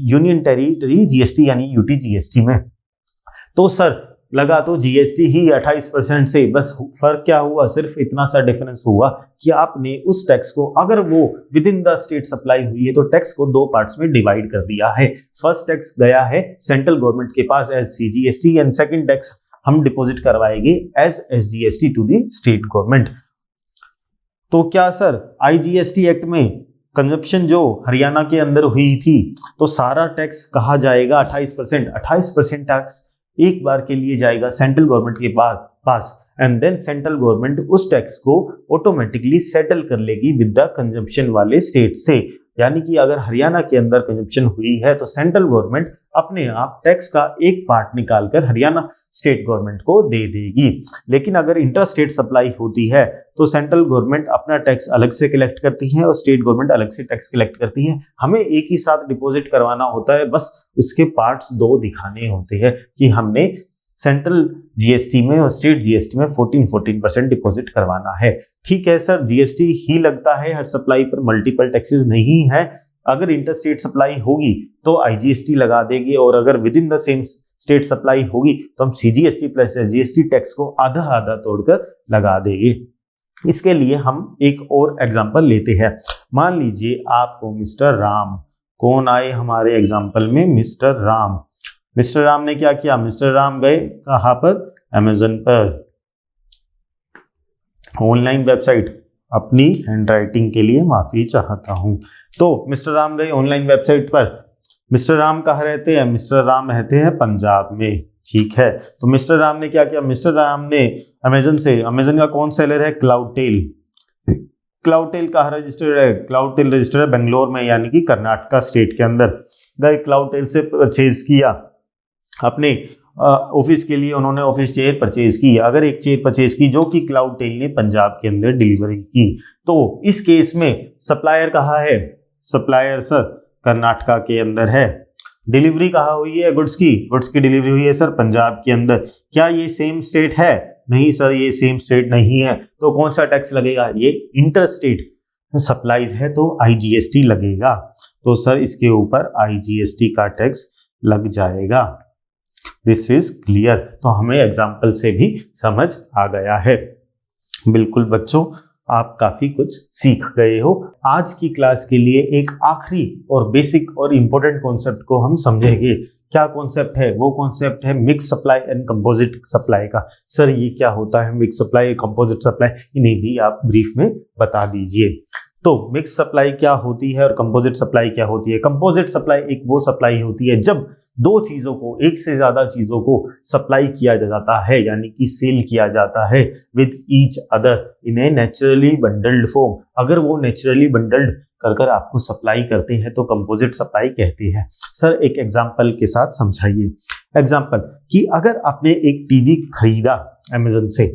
यूनियन टेरिटरी जीएसटी यानी यूटी जीएसटी में। तो सर लगा तो जीएसटी ही 28% से, बस फर्क क्या हुआ? सिर्फ इतना सा डिफरेंस हुआ कि आपने उस टैक्स को, अगर वो with in the state supply हुई है तो टैक्स को दो पार्ट्स में डिवाइड कर दिया है। फर्स्ट टैक्स गया है सेंट्रल गवर्नमेंट के पास as CGST and second tax हम डिपॉजिट करवाएंगे as SGST to the state government. तो क्या सर आईजीएसटी एक्ट में कंजप्शन जो हरियाणा के अंदर हुई थी तो सारा टैक्स कहा जाएगा 28% टैक्स एक बार के लिए जाएगा सेंट्रल गवर्नमेंट के पास एंड देन सेंट्रल गवर्नमेंट उस टैक्स को ऑटोमेटिकली सेटल कर लेगी विद द कंजम्पशन वाले स्टेट से। यानी कि अगर हरियाणा के अंदर कंजम्पशन हुई है तो सेंट्रल गवर्नमेंट अपने आप टैक्स का एक पार्ट निकालकर हरियाणा स्टेट गवर्नमेंट को दे देगी। लेकिन अगर इंटर स्टेट सप्लाई होती है तो सेंट्रल गवर्नमेंट अपना टैक्स अलग से कलेक्ट करती है और स्टेट गवर्नमेंट अलग से टैक्स कलेक्ट करती है। हमें एक ही साथ डिपॉजिट करवाना होता है, बस उसके पार्ट्स दो दिखाने होते हैं कि हमने सेंट्रल जीएसटी में और स्टेट जीएसटी में 14% डिपॉजिट करवाना है। ठीक है सर, जीएसटी ही लगता है हर सप्लाई पर, मल्टीपल टैक्सेस नहीं है। अगर इंटर स्टेट सप्लाई होगी तो आईजीएसटी लगा देगी और अगर with in the same state supply होगी तो हम सीजीएसटी प्लस एसजीएसटी टैक्स को आधा आधा तोड़कर लगा देंगे। इसके लिए हम एक और एग्जांपल लेते हैं। मान लीजिए आपको मिस्टर राम, कौन आए हमारे एग्जांपल में? मिस्टर राम। मिस्टर राम ने क्या किया? मिस्टर राम गए कहां पर? अमेज़न पर, ऑनलाइन वेबसाइट। अपनी हैंडराइटिंग के लिए माफी चाहता हूं। तो मिस्टर राम गए ऑनलाइन वेबसाइट पर। मिस्टर राम कहाँ रहते हैं? मिस्टर राम रहते हैं पंजाब में। ठीक है, तो मिस्टर राम ने क्या किया? मिस्टर राम ने अमेज़न से, अमेज़न का कौन सेलर है? क्लाउडटेल। क्लाउडटेल कहाँ रजिस्टर्ड है? क्लाउडटेल रजिस्टर्ड है बेंगलोर में यानी कि कर्नाटका स्टेट के अंदर। गए क्लाउडटेल से परचेज किया अपने ऑफिस के लिए, उन्होंने ऑफिस चेयर परचेज की। अगर एक चेयर परचेज की जो कि क्लाउडटेल ने पंजाब के अंदर डिलीवरी की, तो इस केस में सप्लायर कहाँ है? सप्लायर सर कर्नाटका के अंदर है। डिलीवरी कहाँ हुई है? गुड्स की डिलीवरी हुई है सर पंजाब के अंदर। क्या ये सेम स्टेट है? नहीं सर, ये सेम स्टेट नहीं है। तो कौन सा टैक्स लगेगा? ये इंटर स्टेट सप्लाईज है तो आईजीएसटी लगेगा। तो सर इसके ऊपर आईजीएसटी का टैक्स लग जाएगा। This is clear. तो हमें एग्जाम्पल से भी समझ आ गया है। बिल्कुल बच्चों, आप काफी कुछ सीख गए हो। आज की क्लास के लिए एक आखिरी और बेसिक और इम्पोर्टेंट कॉन्सेप्ट को हम समझेंगे। क्या कॉन्सेप्ट है? वो कॉन्सेप्ट है mix supply and composite supply का। सर ये क्या होता है मिक्स सप्लाई, कंपोजिट सप्लाई? इन्हें भी आप ब्रीफ में बता दीजिए। तो मिक्स सप्लाई क्या होती है और कंपोजिट सप्लाई क्या होती है? कंपोजिट सप्लाई एक वो सप्लाई होती है जब दो चीजों को, एक से ज्यादा चीजों को सप्लाई किया जाता है यानी कि सेल किया जाता है with each other in A naturally bundled form. अगर वो नेचुरली बंडल्ड कर आपको सप्लाई करते हैं तो कंपोजिट सप्लाई कहते हैं। सर एक एग्जांपल के साथ समझाइए। एग्जांपल कि अगर आपने एक टीवी खरीदा अमेज़न से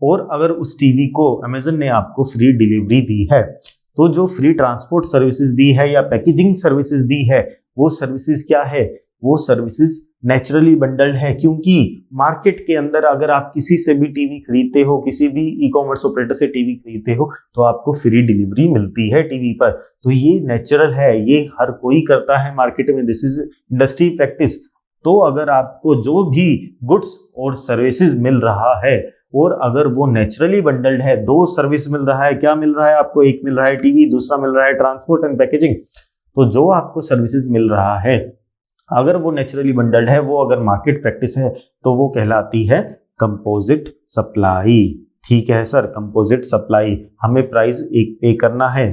और अगर उस टीवी को अमेज़न ने आपको फ्री डिलीवरी दी है, तो जो फ्री ट्रांसपोर्ट सर्विसेज दी है या पैकेजिंग सर्विसेज दी है, वो सर्विसेज क्या है? वो सर्विसेज नेचुरली बंडल्ड है, क्योंकि मार्केट के अंदर अगर आप किसी से भी टीवी खरीदते हो, किसी भी ई कॉमर्स ऑपरेटर से टीवी खरीदते हो, तो आपको फ्री डिलीवरी मिलती है टीवी पर। तो ये नेचुरल है, ये हर कोई करता है मार्केट में, दिस इज इंडस्ट्री प्रैक्टिस। तो अगर आपको जो भी गुड्स और सर्विसेज मिल रहा है और अगर वो नेचुरली बंडल्ड है, दो सर्विस मिल रहा है, क्या मिल रहा है आपको? एक मिल रहा है टीवी, दूसरा मिल रहा है ट्रांसपोर्ट एंड पैकेजिंग। तो जो आपको सर्विसेज मिल रहा है अगर वो नेचुरली बंडल्ड है, वो अगर मार्केट प्रैक्टिस है, तो वो कहलाती है कंपोजिट सप्लाई। ठीक है सर, कंपोजिट सप्लाई। हमें प्राइस एक पे करना है,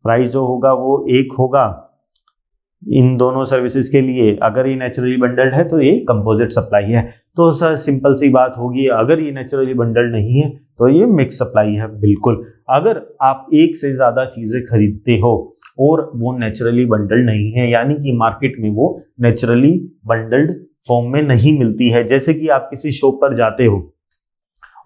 प्राइस जो होगा वो एक होगा इन दोनों सर्विसेज के लिए। अगर ये नेचुरली बंडल्ड है तो ये कंपोजिट सप्लाई है। तो सर सिंपल सी बात होगी, अगर ये नेचुरली बंडल्ड नहीं है तो ये मिक्स सप्लाई है। बिल्कुल, अगर आप एक से ज्यादा चीजें खरीदते हो और वो नेचुरली बंडल्ड नहीं है, यानी कि मार्केट में वो नेचुरली बंडल्ड फॉर्म में नहीं मिलती है, जैसे कि आप किसी शॉप पर जाते हो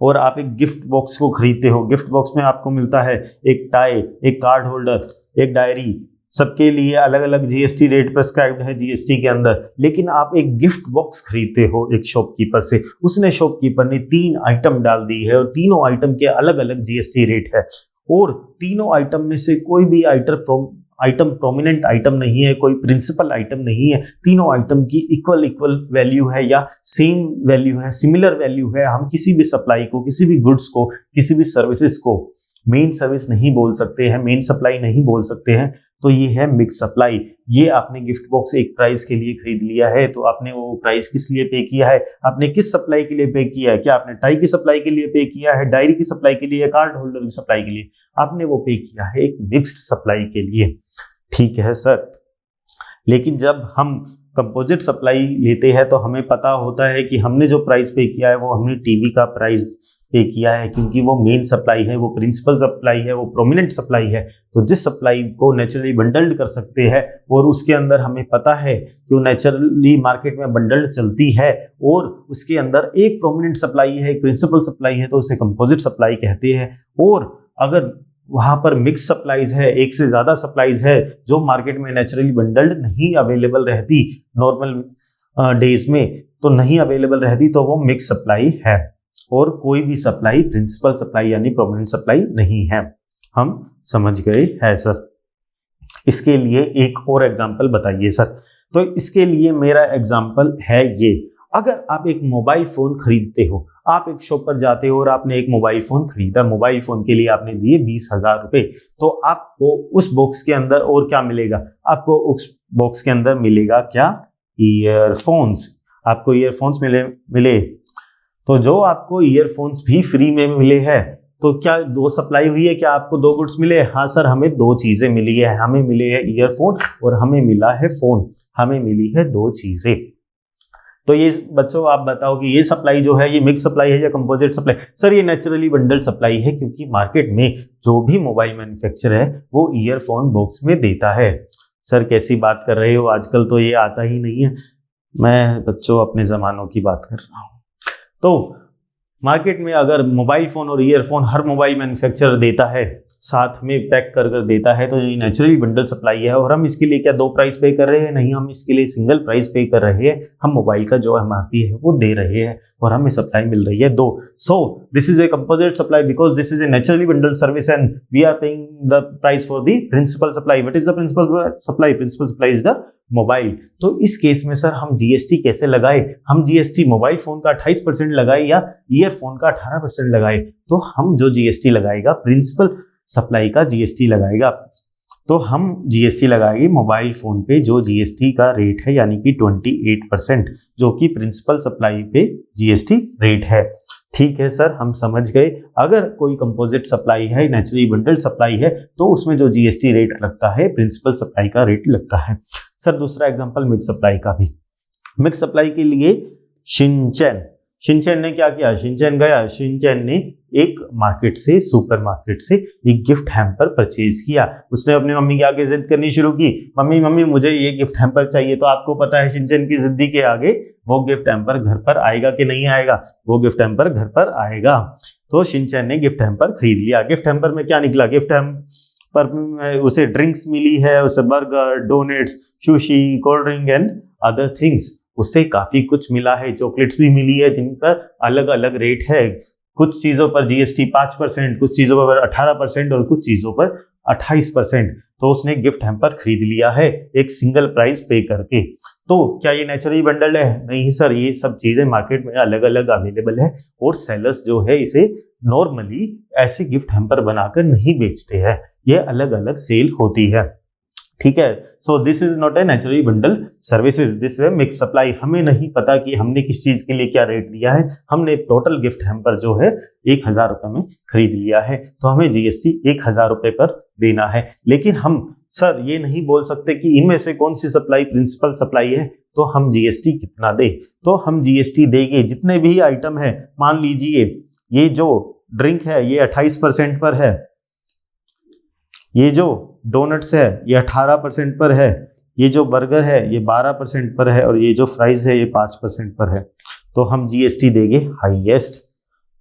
और आप एक गिफ्ट बॉक्स को खरीदते हो, गिफ्ट बॉक्स में आपको मिलता है एक टाई, एक कार्ड होल्डर, एक डायरी, सबके लिए अलग अलग जीएसटी रेट प्रेस्क्राइब्ड है जीएसटी के अंदर। लेकिन आप एक गिफ्ट बॉक्स खरीदते हो एक शॉपकीपर से, उसने शॉपकीपर ने 3 आइटम डाल दी है और तीनों आइटम के अलग अलग जीएसटी रेट है, और तीनों आइटम में से कोई भी आइटम प्रोमिनेंट आइटम नहीं है, कोई प्रिंसिपल आइटम नहीं है, तीनों आइटम की इक्वल वैल्यू है या सेम वैल्यू है, सिमिलर वैल्यू है। हम किसी भी सप्लाई को, किसी भी गुड्स को, किसी भी सर्विसेज को मेन सर्विस नहीं बोल सकते हैं, मेन सप्लाई नहीं बोल सकते हैं। तो ये है मिक्स सप्लाई। ये आपने गिफ्ट बॉक्स एक प्राइस के लिए खरीद लिया है, तो आपने वो प्राइस किस लिए पे किया है? आपने किस सप्लाई के लिए पे किया है? क्या आपने टाई की सप्लाई के लिए पे किया है, डायरी की सप्लाई के लिए, कार्ड होल्डर की सप्लाई के लिए? आपने वो पे किया है एक मिक्स्ड सप्लाई के लिए। ठीक है सर, लेकिन जब हम कंपोजिट सप्लाई लेते हैं तो हमें पता होता है कि हमने जो प्राइस पे किया है वो हमने टीवी का प्राइस पे किया है, क्योंकि वो मेन सप्लाई है, वो प्रिंसिपल सप्लाई है, वो प्रोमिनेंट सप्लाई है। तो जिस सप्लाई को नेचुरली बंडल्ड कर सकते हैं और उसके अंदर हमें पता है कि वो नेचुरली मार्केट में बंडल्ड चलती है और उसके अंदर एक प्रोमिनेंट सप्लाई है, एक प्रिंसिपल सप्लाई है, तो उसे कंपोजिट सप्लाई कहते हैं। और अगर वहां पर मिक्स सप्लाईज है, एक से ज्यादा सप्लाईज है जो मार्केट में नेचुरली बंडल्ड नहीं अवेलेबल रहती नॉर्मल डेज में, तो नहीं अवेलेबल रहती, तो वो मिक्स सप्लाई है। और कोई भी सप्लाई प्रिंसिपल सप्लाई यानी प्रोमिनेंट सप्लाई नहीं है। हम समझ गए हैं सर। इसके लिए एक और एग्जांपल बताइए सर। तो इसके लिए मेरा एग्जांपल है ये, अगर आप एक मोबाइल फोन खरीदते हो, आप एक शॉप पर जाते हो और आपने एक मोबाइल फोन खरीदा, मोबाइल फोन के लिए आपने दिए 20,000 रुपए, तो आपको उस बॉक्स के अंदर और क्या मिलेगा? आपको उस बॉक्स के अंदर मिलेगा क्या? ईयरफोन्स। आपको ईयरफोन्स मिले। तो जो आपको ईयरफोन्स भी फ्री में मिले हैं, तो क्या दो सप्लाई हुई है? क्या आपको दो गुड्स मिले? हाँ सर, हमें दो चीजें मिली है, हमें मिले है ईयरफोन और हमें मिला है फोन, हमें मिली है दो चीजें। तो ये बच्चों आप बताओ कि ये सप्लाई जो है ये मिक्स सप्लाई है या कंपोजिट सप्लाई? सर ये नेचुरली बंडल्ड सप्लाई है, क्योंकि मार्केट में जो भी मोबाइल मैन्युफैक्चरर है वो ईयरफोन बॉक्स में देता है। सर कैसी बात कर रहे हो, आजकल तो ये आता ही नहीं है। मैं बच्चों अपने जमानों की बात कर रहा हूँ। तो मार्केट में अगर मोबाइल फोन और ईयरफोन हर मोबाइल मैन्युफैक्चरर देता है, साथ में पैक कर देता है, तो ये नेचुरली बंडल सप्लाई है। और हम इसके लिए क्या दो प्राइस पे कर रहे हैं? नहीं, हम इसके लिए सिंगल प्राइस पे कर रहे हैं। हम मोबाइल का जो एमआरपी है वो दे रहे हैं और हमें सप्लाई मिल रही है दो। So this is a composite supply because this is a naturally bundle service and we are paying the price for the principal supply. What is the principal supply? Principal supply is the mobile. तो इस case में sir हम GST कैसे लगाए? हम GST mobile phone का 28% लगाए या ईयरफोन का 18% लगाए? तो हम जो जीएसटी लगाएगा प्रिंसिपल सप्लाई का जीएसटी लगाएगा। तो हम जीएसटी लगाएंगे मोबाइल फोन पे जो जीएसटी का रेट है, यानी कि 28%, जो कि प्रिंसिपल सप्लाई पे जीएसटी रेट है। ठीक है सर, हम समझ गए। अगर कोई कंपोजिट सप्लाई है, नेचुरली बंडल्ड सप्लाई है, तो उसमें जो जीएसटी रेट लगता है प्रिंसिपल सप्लाई का रेट लगता है। सर दूसरा एग्जांपल मिक्स सप्लाई का भी। मिक्स सप्लाई के लिए शिनचैन ने क्या किया? शिनचैन ने एक मार्केट से, सुपर मार्केट से एक गिफ्ट हैम्पर परचेज किया। उसने अपनी मम्मी के आगे जिद करनी शुरू की, मम्मी मुझे ये गिफ्ट हैम्पर चाहिए। तो आपको पता है शिनचैन की जिद्दी के आगे वो गिफ्ट हैम्पर घर पर आएगा कि नहीं आएगा? वो गिफ्ट हैम्पर घर पर आएगा। तो शिनचैन ने गिफ्ट हैम्पर खरीद लिया। गिफ्ट हैम्पर में क्या निकला? गिफ्ट हैम्पर में उसे ड्रिंक्स मिली है, उसे burger, donuts, sushi, cold drink and other things. उससे काफी कुछ मिला है, चॉकलेट्स भी मिली है जिन पर अलग अलग रेट है। कुछ चीजों पर जीएसटी 5%, कुछ चीजों पर 18% और कुछ चीजों पर 28%। तो उसने गिफ्ट हैम्पर खरीद लिया है एक सिंगल प्राइस पे करके। तो क्या ये नेचुरली बंडल है? नहीं सर, ये सब चीजें मार्केट में अलग अलग अवेलेबल है और सेलर्स जो है इसे नॉर्मली ऐसे गिफ्ट हैम्पर बनाकर नहीं बेचते हैं, ये अलग अलग सेल होती है। ठीक है, सो this is not a naturally bundle services, this है मिक्स सप्लाई। हमें नहीं पता कि हमने किस चीज के लिए क्या रेट दिया है, हमने टोटल गिफ्ट हैम्पर जो है 1000 रुपए में खरीद लिया है, तो हमें जीएसटी 1000 रुपए पर देना है। लेकिन हम सर ये नहीं बोल सकते कि इनमें से कौन सी सप्लाई प्रिंसिपल सप्लाई है, तो हम जीएसटी कितना दे? तो हम जीएसटी देंगे जितने भी आइटम है। मान लीजिए ये जो ड्रिंक है ये 28% पर है, ये जो डोनट्स है ये 18% पर है, ये जो बर्गर है ये 12% पर है और ये जो फ्राइज है ये 5% पर है। तो हम जीएसटी देंगे हाईएस्ट।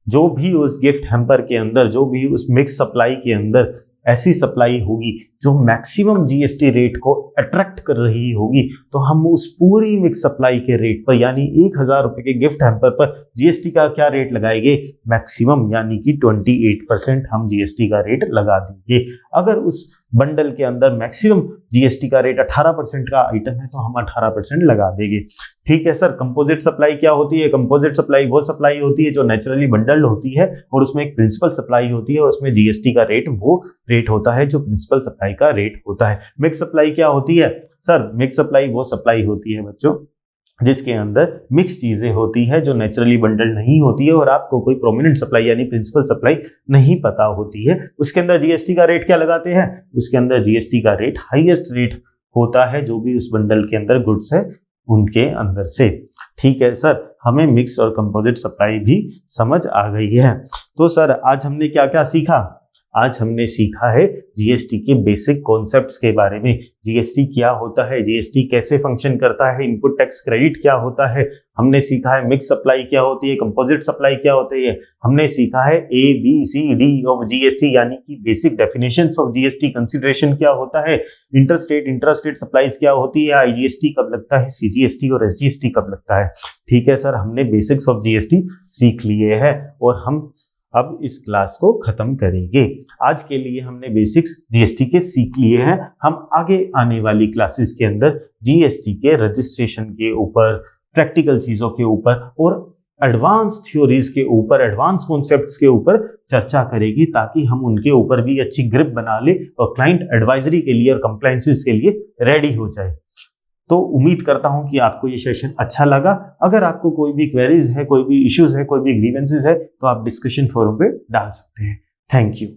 जो भी उस गिफ्ट हैम्पर के अंदर, जो भी उस मिक्स सप्लाई के अंदर ऐसी सप्लाई होगी जो मैक्सिमम जीएसटी रेट को अट्रैक्ट कर रही होगी, तो हम उस पूरी मिक्स सप्लाई के रेट पर यानी 1000 रुपए के गिफ्ट हैम्पर पर जीएसटी का क्या रेट लगाएंगे? मैक्सिमम यानी कि 28% हम जीएसटी का रेट लगा देंगे। अगर उस बंडल के अंदर मैक्सिमम जीएसटी का रेट 18% का आइटम है तो हम 18% लगा देंगे। ठीक है सर, कंपोजिट सप्लाई क्या होती है? कंपोजिट सप्लाई वो सप्लाई होती है जो नेचुरली बंडल्ड होती है और उसमें एक प्रिंसिपल सप्लाई होती है और उसमें जीएसटी का रेट वो रेट होता है जो प्रिंसिपल सप्लाई का रेट होता है। मिक्स सप्लाई क्या होती है? सर मिक्स सप्लाई वो सप्लाई होती है बच्चों जिसके अंदर मिक्स चीजें होती है जो नेचुरली बंडल्ड नहीं होती है और आपको कोई प्रोमिनेंट सप्लाई यानी प्रिंसिपल सप्लाई नहीं पता होती है। उसके अंदर जीएसटी का रेट क्या लगाते हैं? उसके अंदर जीएसटी का रेट हाईएस्ट रेट होता है जो भी उस बंडल के अंदर गुड्स है उनके अंदर से। ठीक है सर, हमें मिक्स और कंपोजिट सप्लाई भी समझ आ गई है। तो सर आज हमने क्या क्या सीखा? आज हमने सीखा है जीएसटी के बेसिक कॉन्सेप्ट्स के बारे में। जीएसटी क्या होता है, जीएसटी कैसे फंक्शन करता है, इनपुट टैक्स क्रेडिट क्या होता है, हमने सीखा है मिक्स सप्लाई क्या होती है, कंपोजिट सप्लाई क्या होती है, हमने सीखा है ABCD ऑफ जीएसटी यानी कि basic definitions of GST, consideration क्या होता है, इंट्रास्टेट सप्लाईज क्या होती है, आईजीएसटी कब लगता है, सीजीएसटी और एसजीएसटी कब लगता है। ठीक है सर, हमने बेसिक्स ऑफ जीएसटी सीख लिए हैं और हम अब इस क्लास को खत्म करेंगे। आज के लिए हमने बेसिक्स जीएसटी के सीख लिए हैं। हम आगे आने वाली क्लासेस के अंदर जीएसटी के रजिस्ट्रेशन के ऊपर, प्रैक्टिकल चीजों के ऊपर और एडवांस थ्योरीज के ऊपर, एडवांस कॉन्सेप्ट्स के ऊपर चर्चा करेगी ताकि हम उनके ऊपर भी अच्छी ग्रिप बना ले और क्लाइंट एडवाइजरी के लिए और कंप्लायंसेस के लिए रेडी हो जाए। तो उम्मीद करता हूं कि आपको ये सेशन अच्छा लगा। अगर आपको कोई भी क्वेरीज है, कोई भी इश्यूज है, कोई भी ग्रीवेंसेस है तो आप डिस्कशन फोरम पे डाल सकते हैं। Thank you.